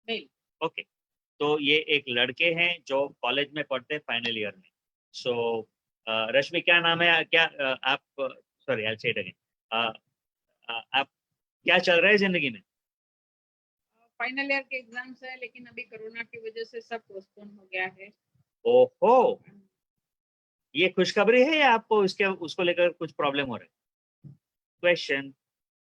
मेल। ओके, तो ये एक लड़के हैं जो कॉलेज में पढ़ते हैं, फाइनल ईयर में। सो रश्मि, क्या नाम है, क्या आप, सॉरी आई से इट अगेन, आप क्या चल रहा है जिंदगी में? फाइनल ईयर के एग्जाम्स है, लेकिन अभी कोरोना की वजह से सब पोस्टपोन हो गया है। ओहो, ये खुशखबरी है या आपको इसके उसको लेकर कुछ प्रॉब्लम हो रहा है? क्वेश्चन।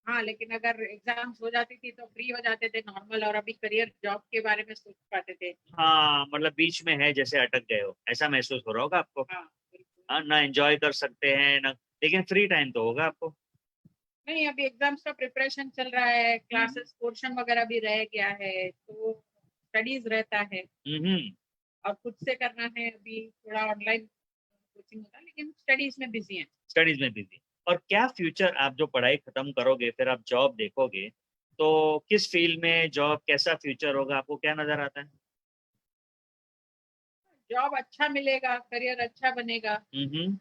हाँ, लेकिन अगर एग्जाम्स हो जाती थी तो फ्री हो जाते थे नॉर्मल, और अभी करियर जॉब के बारे में सोच पाते थे। हाँ, मतलब बीच में है, जैसे अटक गए हो, ऐसा महसूस हो रहा होगा आपको। हाँ बिल्कुल। हाँ, ना एंजॉय कर सकते हैं ना, लेकिन फ्री टाइम तो होगा आपको। नहीं, अभी एग्जाम्स का प्रिपरेशन चल रहा है, क्लासेस पोर्शन वगैरह भी रह गया है, तो स्टडीज रहता है हम्म, और खुद से करना है। अभी थोड़ा ऑनलाइन कोचिंग होता है, लेकिन स्टडीज में बिजी है। स्टडीज में बिजी। और क्या फ्यूचर, आप जो पढ़ाई खत्म करोगे फिर आप जॉब देखोगे, तो किस फील्ड में जॉब, कैसा फ्यूचर होगा, आपको क्या नजर आता है? जॉब अच्छा मिलेगा, करियर अच्छा बनेगा। हम्म,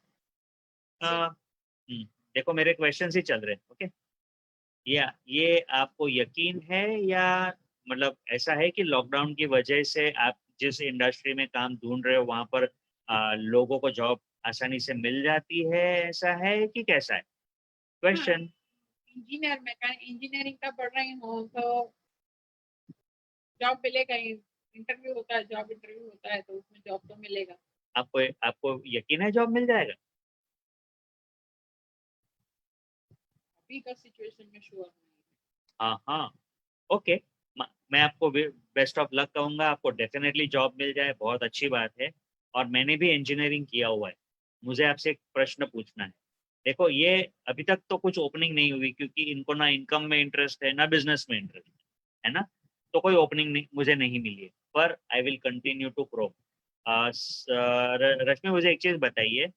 देखो मेरे क्वेश्चन ही चल रहे हैं। ओके, ये आपको यकीन है या मतलब ऐसा है कि लॉकडाउन की वजह से आप जिस इंडस्ट्री में काम ढूंढ रहे हो वहां पर लोगों को जॉब आसानी से मिल जाती है, ऐसा है कि कैसा है? हाँ, क्वेश्चन। इंजीनियर मैकेनिक इंजीनियरिंग का पढ़ रही हूँ, तो जॉब मिलेगा ही। इंटरव्यू होता है, जॉब इंटरव्यू होता है, तो उसमें जॉब तो मिलेगा। आपको आपको यकीन है जॉब मिल जाएगा? अभी का सिचुएशन में श्योर नहीं हाँ हाँ, ओके। मैं आपको बेस्ट ऑफ लक कहूँगा, आपको डेफिनेटली जॉब मिल जाए, बहुत अच्छी बात है। और मैंने भी इंजीनियरिंग किया हुआ है। मुझे आपसे एक प्रश्न पूछना है। देखो, ये अभी तक तो कुछ ओपनिंग नहीं हुई, क्योंकि इनको ना इनकम में इंटरेस्ट है ना बिजनेस में इंटरेस्ट है ना, तो कोई ओपनिंग नहीं, मुझे नहीं मिली है। पर I will continue to pro. Rashmi, मुझे एक चीज़ बताइए।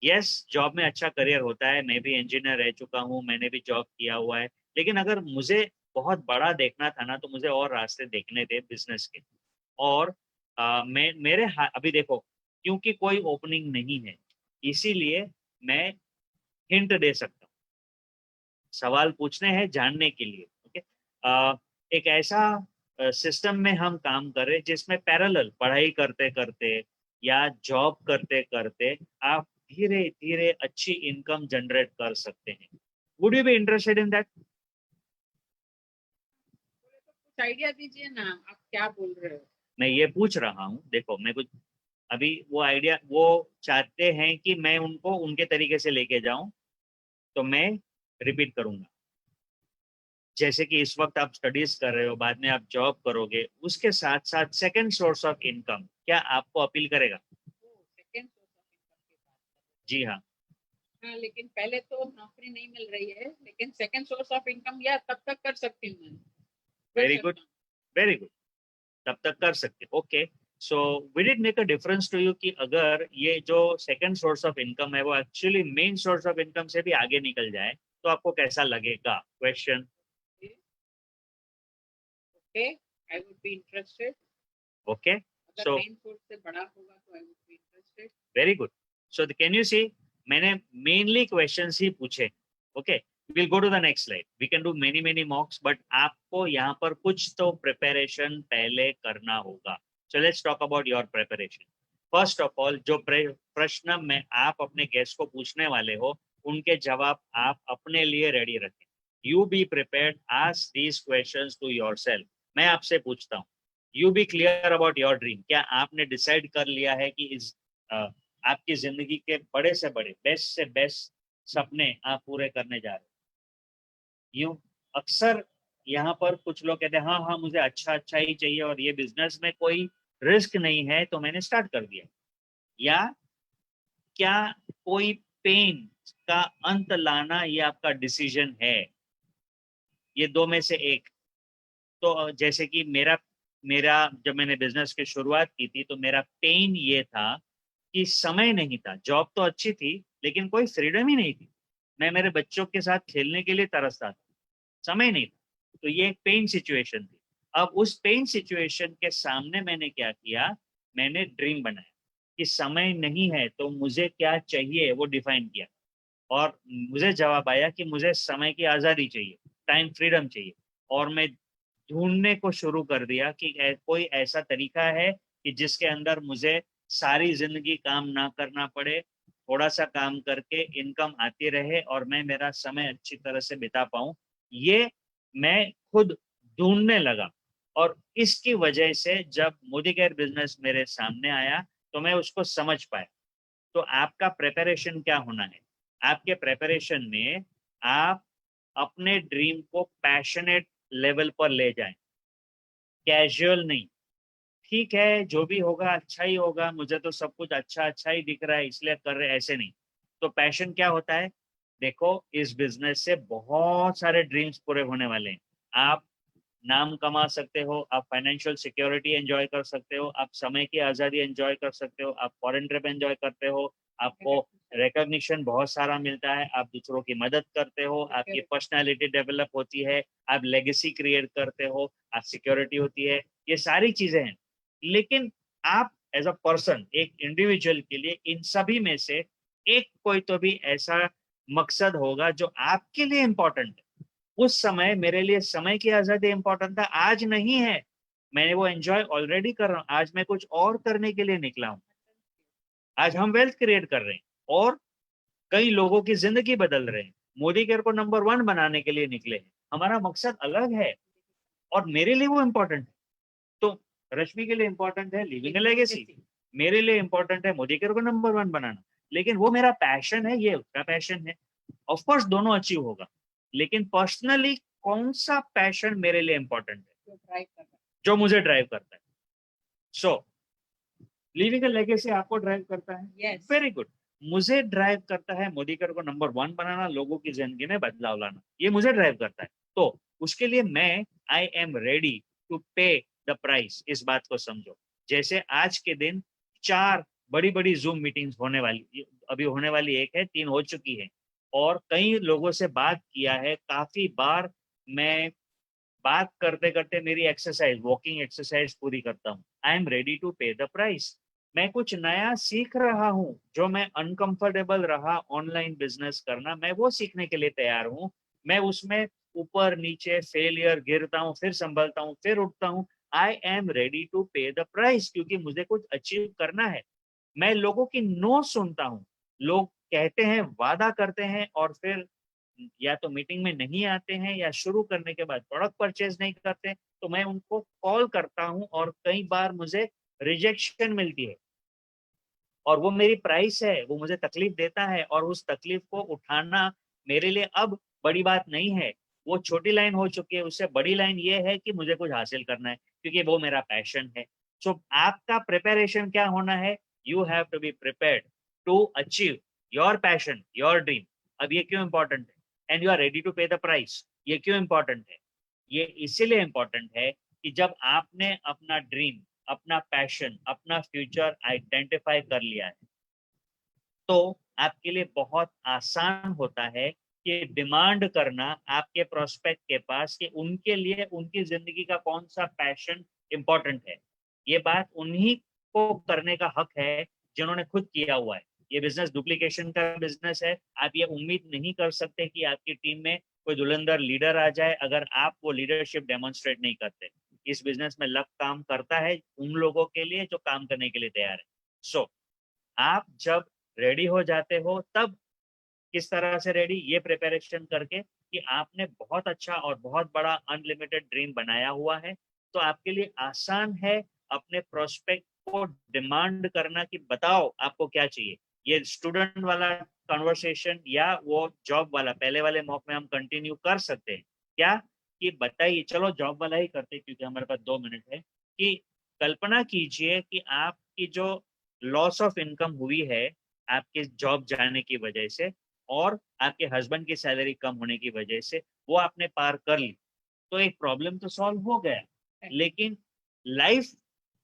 यस, जॉब में अच्छा करियर होता है, मैं भी इंजीनियर रह चुका हूँ, मैंने भी जॉब किया हुआ है। लेकिन अगर मुझे बहुत बड़ा देखना था ना, तो मुझे और रास्ते देखने थे बिजनेस के। और अभी देखो, क्योंकि कोई ओपनिंग नहीं है, इसीलिए मैं हिंट दे सकता हूँ। सवाल पूछने हैं जानने के लिए। ओके, एक ऐसा सिस्टम में हम काम करें जिसमें पैरेलल पढ़ाई करते करते या जॉब करते करते आप धीरे धीरे अच्छी इनकम जनरेट कर सकते हैं। Would you be interested in that? बोले तो कुछ आइडिया दीजिए ना, आप क्या बोल रहे हो। मैं ये पूछ रहा हूँ, देखो मैं कुछ, अभी वो आइडिया वो चाहते हैं कि मैं उनको उनके तरीके से लेके जाऊं, तो मैं रिपीट करूंगा। जैसे कि इस वक्त आप स्टडीज कर रहे हो, बाद में आप जॉब करोगे, उसके साथ साथ सेकंड सोर्स ऑफ इनकम क्या आपको अपील करेगा? सेकेंड सोर्स ऑफ इनकम की बात कर जी हाँ। रहे हैं। हाँ, लेकिन पहले तो नौकरी नहीं मिल रही है, लेकिन सेकेंड सोर्स ऑफ इनकम या तब तक कर सकती हूँ मैं, कर वेरी गुड, सकता हूँ। Very good. तब तक कर सकते, okay. So will it make a difference to you कि अगर ये जो सेकंड सोर्स ऑफ इनकम है वो actually main source of income से भी आगे निकल जाए, तो आपको कैसा लगेगा? Question. Okay, I would be interested. Okay, अगर सो मेन सोर्स से बड़ा होगा तो I would be interested. Very good. So can you see, मैंने मेनली क्वेश्चंस ही पूछे। Okay, will go to the next slide, we can do many many mocks, but आपको यहाँ पर कुछ तो प्रिपरेशन पहले करना होगा। So let's talk about your preparation. First of all, जो प्रश्न में आप अपने गेस्ट को पूछने वाले हो, उनके जवाब आप अपने लिए रेडी रखें। You be prepared, ask these questions to yourself. मैं आपसे पूछता हूँ, you be clear about your dream. क्या आपने डिसाइड कर लिया है कि इस आपकी जिंदगी के बड़े से बड़े, बेस्ट से बेस्ट सपने आप पूरे करने जा रहे हैं? यूं अक्सर यहाँ पर कुछ लोग कहते हैं हाँ हाँ मुझे अच्छा अच्छा ही चाहिए और ये बिजनेस में कोई रिस्क नहीं है तो मैंने स्टार्ट कर दिया, या क्या कोई पेन का अंत लाना ये आपका डिसीजन है, ये दो में से एक। तो जैसे कि मेरा मेरा जब मैंने बिजनेस की शुरुआत की थी तो मेरा पेन ये था कि समय नहीं था। जॉब तो अच्छी थी लेकिन कोई फ्रीडम ही नहीं थी। मैं मेरे बच्चों के साथ खेलने के लिए तरसता था, समय नहीं था। तो ये एक पेन सिचुएशन थी। अब उस पेन सिचुएशन के सामने मैंने क्या किया, मैंने ड्रीम बनाया कि समय नहीं है तो मुझे क्या चाहिए वो डिफाइन किया, और मुझे जवाब आया कि मुझे समय की आज़ादी चाहिए, टाइम फ्रीडम चाहिए। और मैं ढूँढने को शुरू कर दिया कि कोई ऐसा तरीका है कि जिसके अंदर मुझे सारी ज़िंदगी काम ना करना पड़े, थोड़ा-सा काम करके इनकम आती रहे और मैं मेरा समय अच्छी तरह से बिता पाऊँ। ये मैं खुद ढूँढने लगा, और इसकी वजह से जब मोदी केयर बिज़नेस मेरे सामने आया, तो मैं उसको समझ पाया। तो आपका प्रिपरेशन क्या होना है? आपके प्रिपरेशन में आप अपने ड्रीम को पैशनेट लेवल पर ले जाएँ, कैज़ुअल नहीं। ठीक है, जो भी होगा अच्छा ही होगा, मुझे तो सब कुछ अच्छा-अच्छा ही दिख रहा है इसलिए कर रहे हैं, ऐसे नहीं। तो पैशन क्या होता है? देखो, इस बिज़नेस से बहुत सारे ड्रीम्स पूरे होने वाले हैं। आप नाम कमा सकते हो, आप फाइनेंशियल सिक्योरिटी एन्जॉय कर सकते हो, आप समय की आज़ादी एन्जॉय कर सकते हो, आप फॉरेन ट्रिप एन्जॉय करते हो, आपको रिकॉग्निशन बहुत सारा मिलता है, आप दूसरों की मदद करते हो, आपकी पर्सनैलिटी डेवलप होती है, आप लेगेसी क्रिएट करते हो, आप सिक्योरिटी होती है, ये सारी चीज़ें हैं। लेकिन आप एज़ अ पर्सन, एक इंडिविजुअल के लिए इन सभी में से एक कोई तो भी ऐसा मकसद होगा जो आपके लिए इम्पोर्टेंट है। उस समय मेरे लिए समय की आज़ादी इम्पोर्टेंट था, आज नहीं है। मैं वो एन्जॉय ऑलरेडी कर रहा हूँ, आज मैं कुछ और करने के लिए निकला हूँ। आज हम वेल्थ क्रिएट कर रहे हैं और कई लोगों की ज़िंदगी बदल रहे हैं। मोदी केयर को नंबर 1 बनाने के लिए निकले हैं। हमारा मकसद अलग है और मेरे लिए वो इम्पोर्टेंट है। तो रश्मि के लिए इम्पोर्टेंट है लिविंग अ लेगेसी, मेरे लिए इम्पोर्टेंट है मोदी केयर को नंबर 1 बनाना। लेकिन वो मेरा पैशन है, ये उसका पैशन है। ऑफ कोर्स दोनों अचीव होगा, लेकिन पर्सनली कौन-सा पैशन मेरे लिए इम्पोर्टेंट है, जो मुझे ड्राइव करता है। सो लिविंग अ लेगेसी आपको ड्राइव करता है? Yes. Very good. मुझे ड्राइव करता है मोदी केयर को नंबर 1 बनाना, लोगों की ज़िंदगी में बदलाव लाना। ये मुझे ड्राइव करता है। तो उसके लिए मैं I am ready to pay the price, इस बात को समझो। जैसे आज के दिन 4 बड़ी-बड़ी ज़ूम मीटिंग्स होने वाली, अभी होने वाली 1 है, 3 हो चुकी है, और कई लोगों से बात किया है। काफ़ी बार मैं बात करते-करते मेरी एक्सरसाइज़, वॉकिंग एक्सरसाइज़ पूरी करता हूँ। I am ready to pay the price. मैं कुछ नया सीख रहा हूँ, जो मैं अनकंफर्टेबल रहा ऑनलाइन बिज़नेस करना, मैं वो सीखने के लिए तैयार हूँ। मैं उसमें ऊपर-नीचे फेलियर, गिरता हूँ, फिर सँभलता हूँ, फिर उठता हूँ। I am ready to pay the price, क्योंकि मुझे कुछ अचीव करना है। मैं लोगों की नो सुनता हूँ। लोग कहते हैं, वादा करते हैं और फिर या तो मीटिंग में नहीं आते हैं या शुरू करने के बाद प्रोडक्ट परचेज़ नहीं करते, तो मैं उनको कॉल करता हूँ और कई बार मुझे रिजेक्शन मिलती है। और वो मेरी प्राइस है, वो मुझे तकलीफ देता है और उस तकलीफ को उठाना मेरे लिए अब बड़ी बात नहीं है। वो छोटी लाइन हो चुकी है, उससे बड़ी लाइन ये है कि मुझे कुछ हासिल करना है, क्योंकि वो मेरा पैशन है। सो आपका प्रिपरेशन क्या होना है? You have to be prepared to achieve your passion, your dream. अब ये क्यों इम्पोर्टेंट है? And you are ready to pay the price. ये क्यों इम्पोर्टेंट है? ये इसीलिए इम्पोर्टेंट है कि जब आपने अपना ड्रीम, अपना पैशन, अपना फ्यूचर आइडेंटिफाई कर लिया है, तो आपके लिए बहुत आसान होता है कि डिमांड करना आपके प्रोस्पेक्ट के पास कि उनके लिए उनकी ज़िंदगी का कौन-सा पैशन इम्पोर्टेंट है। ये बात उन्हीं को करने का हक है, जिन्होंने खुद किया हुआ है। ये बिज़नेस डुप्लीकेशन का बिज़नेस है। आप ये उम्मीद नहीं कर सकते कि आपकी टीम में कोई धुरंधर लीडर आ जाए, अगर आप वो लीडरशिप डेमोंस्ट्रेट नहीं करते। इस बिज़नेस में लक काम करता है उन लोगों के लिए जो काम करने के लिए तैयार है। सो आप जब रेडी हो जाते हो, तब किस तरह से रेडी, ये प्रिपरेशन करके कि आपने बहुत अच्छा और बहुत बड़ा अनलिमिटेड ड्रीम बनाया हुआ है, तो आपके लिए आसान है अपने प्रोस्पेक्ट को डिमांड करना कि बताओ आपको क्या चाहिए। ये स्टूडेंट वाला कन्वर्सेशन या वो जॉब वाला पहले वाले मॉक में हम कंटिन्यू कर सकते हैं क्या? कि बताइए, चलो जॉब वाला ही करते हैं क्योंकि हमारे पास 2 मिनट है। कि कल्पना कीजिए कि आपकी जो लॉस ऑफ इनकम हुई है आपके जॉब जाने की वजह से और आपके हस्बैंड की सैलरी कम होने की वजह से, वो आपने पार कर ली, तो एक प्रॉब्लम तो सॉल्व हो गया। लेकिन लाइफ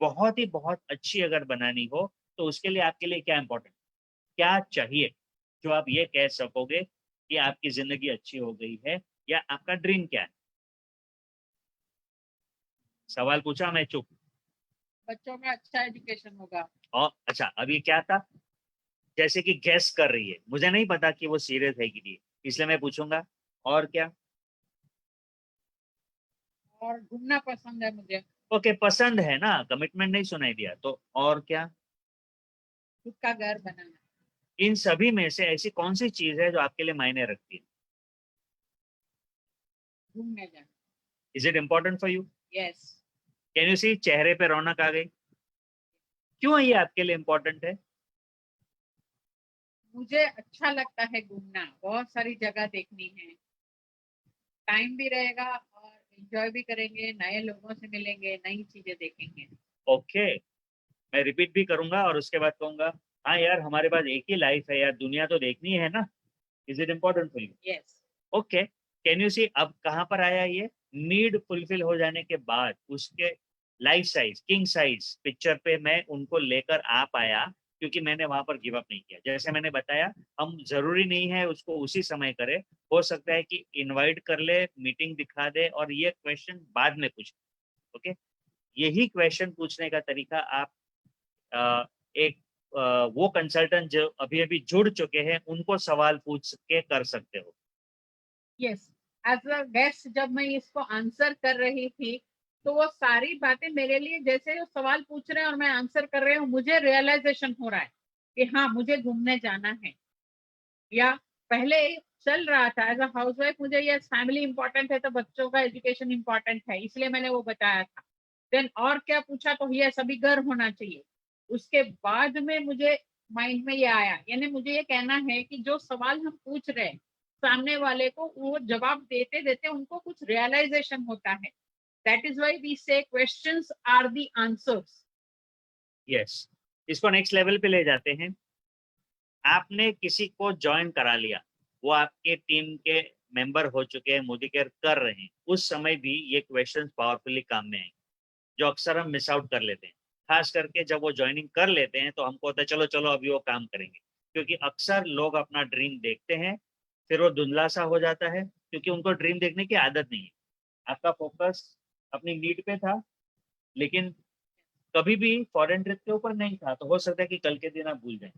बहुत अच्छी अगर बनानी हो तो उसके लिए आपके लिए क्या इंपॉर्टेंट, क्या चाहिए जो आप ये कह सकोगे कि आपकी जिंदगी अच्छी हो गई है, या आपका ड्रीम क्या है? सवाल पूछा, मैं चुप। बच्चों का अच्छा एजुकेशन होगा। और अच्छा, अब ये क्या था? जैसे कि गैस कर रही है, मुझे नहीं पता कि वो सीरियस है कि नहीं, इसलिए मैं पूछूंगा और क्या। और घूमना पसंद है मुझे। ओके, पसंद है ना, कमिटमेंट नहीं सुनाई दिया तो। और क्या? खुद का घर बनाना। इन सभी में से ऐसी कौन सी चीज है जो आपके लिए मायने रखती है? घूमने जाना। Is it important for you? Yes. Can you see, चेहरे पे रौनक आ गई। क्यों ये आपके लिए इम्पोर्टेंट है? मुझे अच्छा लगता है घूमना, बहुत सारी जगह देखनी है, टाइम भी रहेगा और एंजॉय भी करेंगे, नए लोगों से मिलेंगे, नई चीजें देखेंगे। ओके, मैं रिपीट भी करूंगा और उसके बाद कहूंगा, हाँ यार हमारे पास एक ही लाइफ है यार, दुनिया तो देखनी है ना। Is it important for you? Yes. Okay, can you see अब कहाँ पर आया ये? नीड फुलफिल हो जाने के बाद उसके life size, king size picture पे मैं उनको लेकर आ पाया क्योंकि मैंने वहां पर गिव अप नहीं किया। जैसे मैंने बताया, हम जरूरी नहीं है उसको उसी समय करें, हो सकता है कि इनवाइट कर ले, मीटिंग दिखा दे और ये क्वेश्चन बाद में पूछ। ओके, यही क्वेश्चन पूछने का तरीका आप एक वो कंसल्टेंट जो अभी अभी जुड़ चुके हैं उनको सवाल पूछ के कर सकते हो। यस। एज अ गेस्ट जब मैं इसको आंसर कर रही थी तो वो सारी बातें मेरे लिए, जैसे वो सवाल पूछ रहे हैं और मैं आंसर कर रही हूँ, मुझे रियलाइजेशन हो रहा है कि हाँ मुझे घूमने जाना है। या पहले चल रहा था एज अ हाउसवाइफ, मुझे ये फैमिली इंपॉर्टेंट है तो बच्चों का एजुकेशन इंपॉर्टेंट है, इसलिए मैंने वो बताया था। देन और क्या पूछा तो ये सभी घर होना चाहिए। उसके बाद में मुझे माइंड में ये आया, यानी मुझे ये कहना है कि जो सवाल हम पूछ रहे हैं सामने वाले को, वो जवाब देते देते उनको कुछ रियलाइजेशन होता है। That is why we say questions are the answers. Yes, इसको नेक्स्ट लेवल पे ले जाते हैं। आपने किसी को ज्वाइन करा लिया, वो आपके टीम के मेंबर हो चुके हैं, मोदी केयर कर रहे हैं, उस समय भी ये क्वेश्चंस पावरफुली काम में आएंगे जो अक्सर हम मिस आउट कर लेते हैं। खास करके जब वो ज्वाइनिंग कर लेते हैं तो हमको होता है चलो चलो अभी वो काम करेंगे, क्योंकि अक्सर लोग अपना ड्रीम देखते हैं फिर वो धुंधला सा हो जाता है क्योंकि उनको ड्रीम देखने की आदत नहीं है। आपका फोकस अपनी नीड पे था, लेकिन कभी भी फॉरेन ट्रिप के ऊपर नहीं था, तो हो सकता है कि कल के दिन आप भूल जाएं,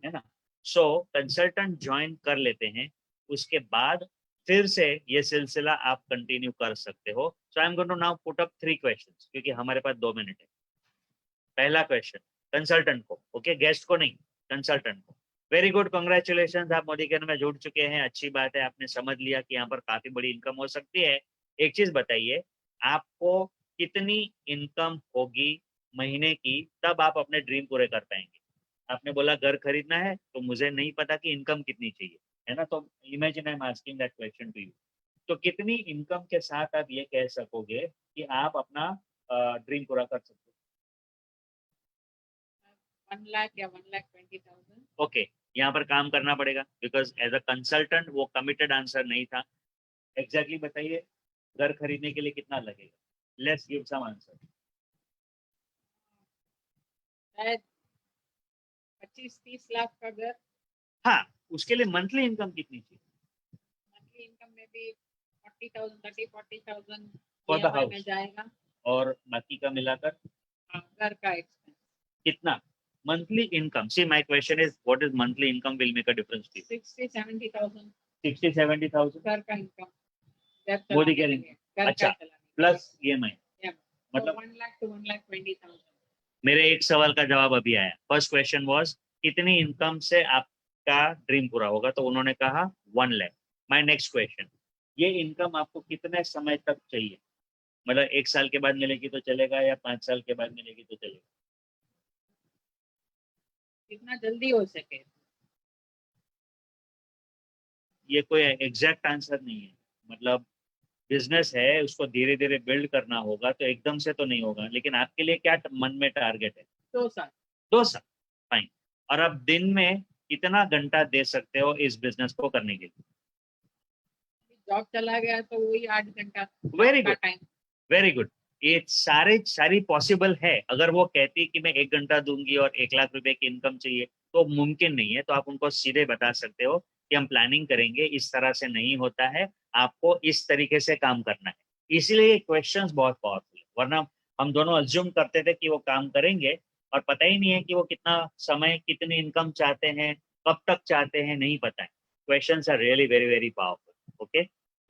है ना। सो कंसल्टेंट ज्वाइन कर लेते हैं, उसके बाद फिर से ये सिलसिला आप कंटिन्यू कर सकते हो। So I am going to now put up 3 questions क्योंकि हमारे पास 2 मिनट है। पहला क्वेश्चन कंसल्टेंट को, ओके, गेस्ट को नहीं, कंसल्टेंट को। वेरी गुड, कॉन्ग्रेचुलेशन, आप मोदी केयर में जुड़ चुके हैं, अच्छी बात है, आपने समझ लिया कि यहाँ पर काफी बड़ी इनकम हो सकती है। एक चीज बताइए, आपको कितनी इनकम होगी महीने की तब आप अपने ड्रीम पूरे कर पाएंगे? आपने बोला घर खरीदना है, तो मुझे नहीं पता कि इनकम कितनी चाहिए, है ना। तो imagine I am asking that question to you, तो कितनी इनकम के साथ आप ये कह सकोगे कि आप अपना ड्रीम पूरा कर सकते 1 लाख या 1,20,000। हो? ओके, यहाँ पर काम करना पड़ेगा बिकॉज एज अ कंसल्टेंट वो कमिटेड आंसर नहीं था। एग्जैक्टली बताइए, घर खरीदने के लिए कितना लगेगा? Let's give some answer. शायद 25-30 लाख का घर। हाँ, उसके लिए मंथली इनकम कितनी चाहिए? मंथली इनकम में भी 40,000, 30-40,000 फॉर द EMI में हाउस, जाएगा। और बाकी का मिलाकर हाँ, घर का एक्सपेंस कितना? Monthly income, see my question is what is monthly income will make a difference to you. 60-70,000 60-70,000 घर का इनकम, घर मोदी चलाने केयर के इनकम, लिए, घर का अच्छा, चलाने के प्लस EMI। लिए। तो मतलब 1 लाख to 1,20,000। मेरे एक सवाल का जवाब अभी आया। फर्स्ट क्वेश्चन वाज कितनी इनकम से आपका ड्रीम पूरा होगा, तो उन्होंने कहा 1 लाख। माय नेक्स्ट क्वेश्चन, ये इनकम आपको कितने समय तक चाहिए? मतलब 1 साल के बाद मिलेगी तो चलेगा या 5 साल के बाद मिलेगी तो चलेगा? जितना जल्दी हो सके। ये कोई एग्जैक्ट आंसर नहीं है, मतलब बिजनेस है, उसको धीरे धीरे बिल्ड करना होगा, तो एकदम से तो नहीं होगा। लेकिन आपके लिए क्या मन में टारगेट है? 2 साल। 2 साल, फाइन। और आप दिन में कितना घंटा दे सकते हो इस बिजनेस को करने के लिए? जॉब चला गया तो वही 8 घंटा वेरी का गुड, टाइम। Very good. ये सारी पॉसिबल है। अगर वो कहती कि मैं 1 घंटा दूंगी और 1 लाख रुपए की इनकम चाहिए, तो मुमकिन नहीं है। तो आप उनको सीधे बता सकते हो कि हम प्लानिंग करेंगे, इस तरह से नहीं होता है, आपको इस तरीके से काम करना है। इसीलिए क्वेश्चंस बहुत पावरफुल है, वरना हम दोनों अज्यूम करते थे कि वो काम करेंगे और पता ही नहीं है कि वो कितना समय, कितनी इनकम चाहते हैं, कब तक चाहते हैं, नहीं पता है। Questions are really very very powerful. Okay,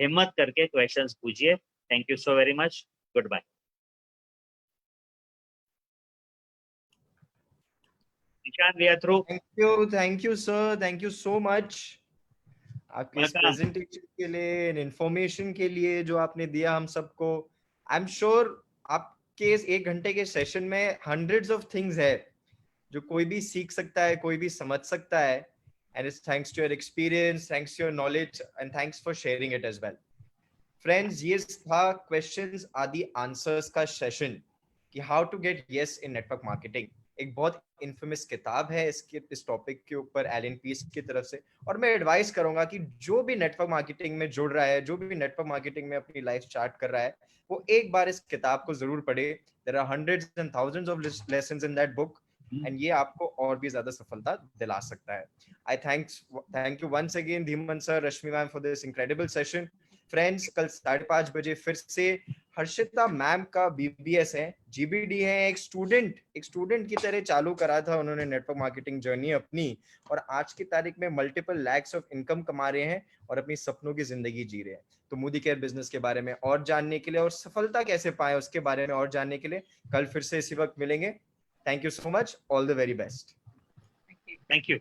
हिम्मत करके क्वेश्चंस पूछिए। Thank you so very much, good bye. Nishan, we are through. Thank you sir, thank you so much आपके इस वेलकम। प्रेजेंटेशन के लिए, इन्फॉर्मेशन के लिए जो आपने दिया हम सबको। आई एम श्योर आपके इस 1 घंटे के सेशन में हंड्रेड्स ऑफ थिंग्स है जो कोई भी सीख सकता है, कोई भी समझ सकता है। And it's thanks to your experience, thanks to your knowledge and thanks for sharing it as well. Friends, ये था क्वेश्चंस आदि आंसर्स का सेशन कि how to get yes in network marketing. एक बहुत इन्फेमस किताब है इस टॉपिक के ऊपर एलन पीस की तरफ से। और मैं एडवाइस करूंगा कि जो भी नेटवर्क मार्केटिंग में जुड़ रहा है, जो भी नेटवर्क मार्केटिंग में अपनी लाइफ स्टार्ट कर रहा है, वो एक बार इस किताब को जरूर पढ़े। There are hundreds and thousands of lessons in that book and ये आपको और भी ज्यादा सफलता दिला सकता है। I thank you once again Dhiman sir, Rashmi ma'am for this incredible session. Friends, कल 5:30 बजे फिर से हर्षिता मैम का बीबीएस है, जीबीडी है। एक स्टूडेंट की तरह चालू करा था उन्होंने नेटवर्क मार्केटिंग जर्नी अपनी, और आज की तारीख में मल्टीपल लैक्स ऑफ इनकम कमा रहे हैं और अपनी सपनों की जिंदगी जी रहे हैं। तो मोदी केयर बिजनेस के बारे में और जानने के लिए और सफलता कैसे पाए उसके बारे में और जानने के लिए कल फिर से इसी वक्त मिलेंगे। Thank you so much, all the very best. Thank you. Thank you.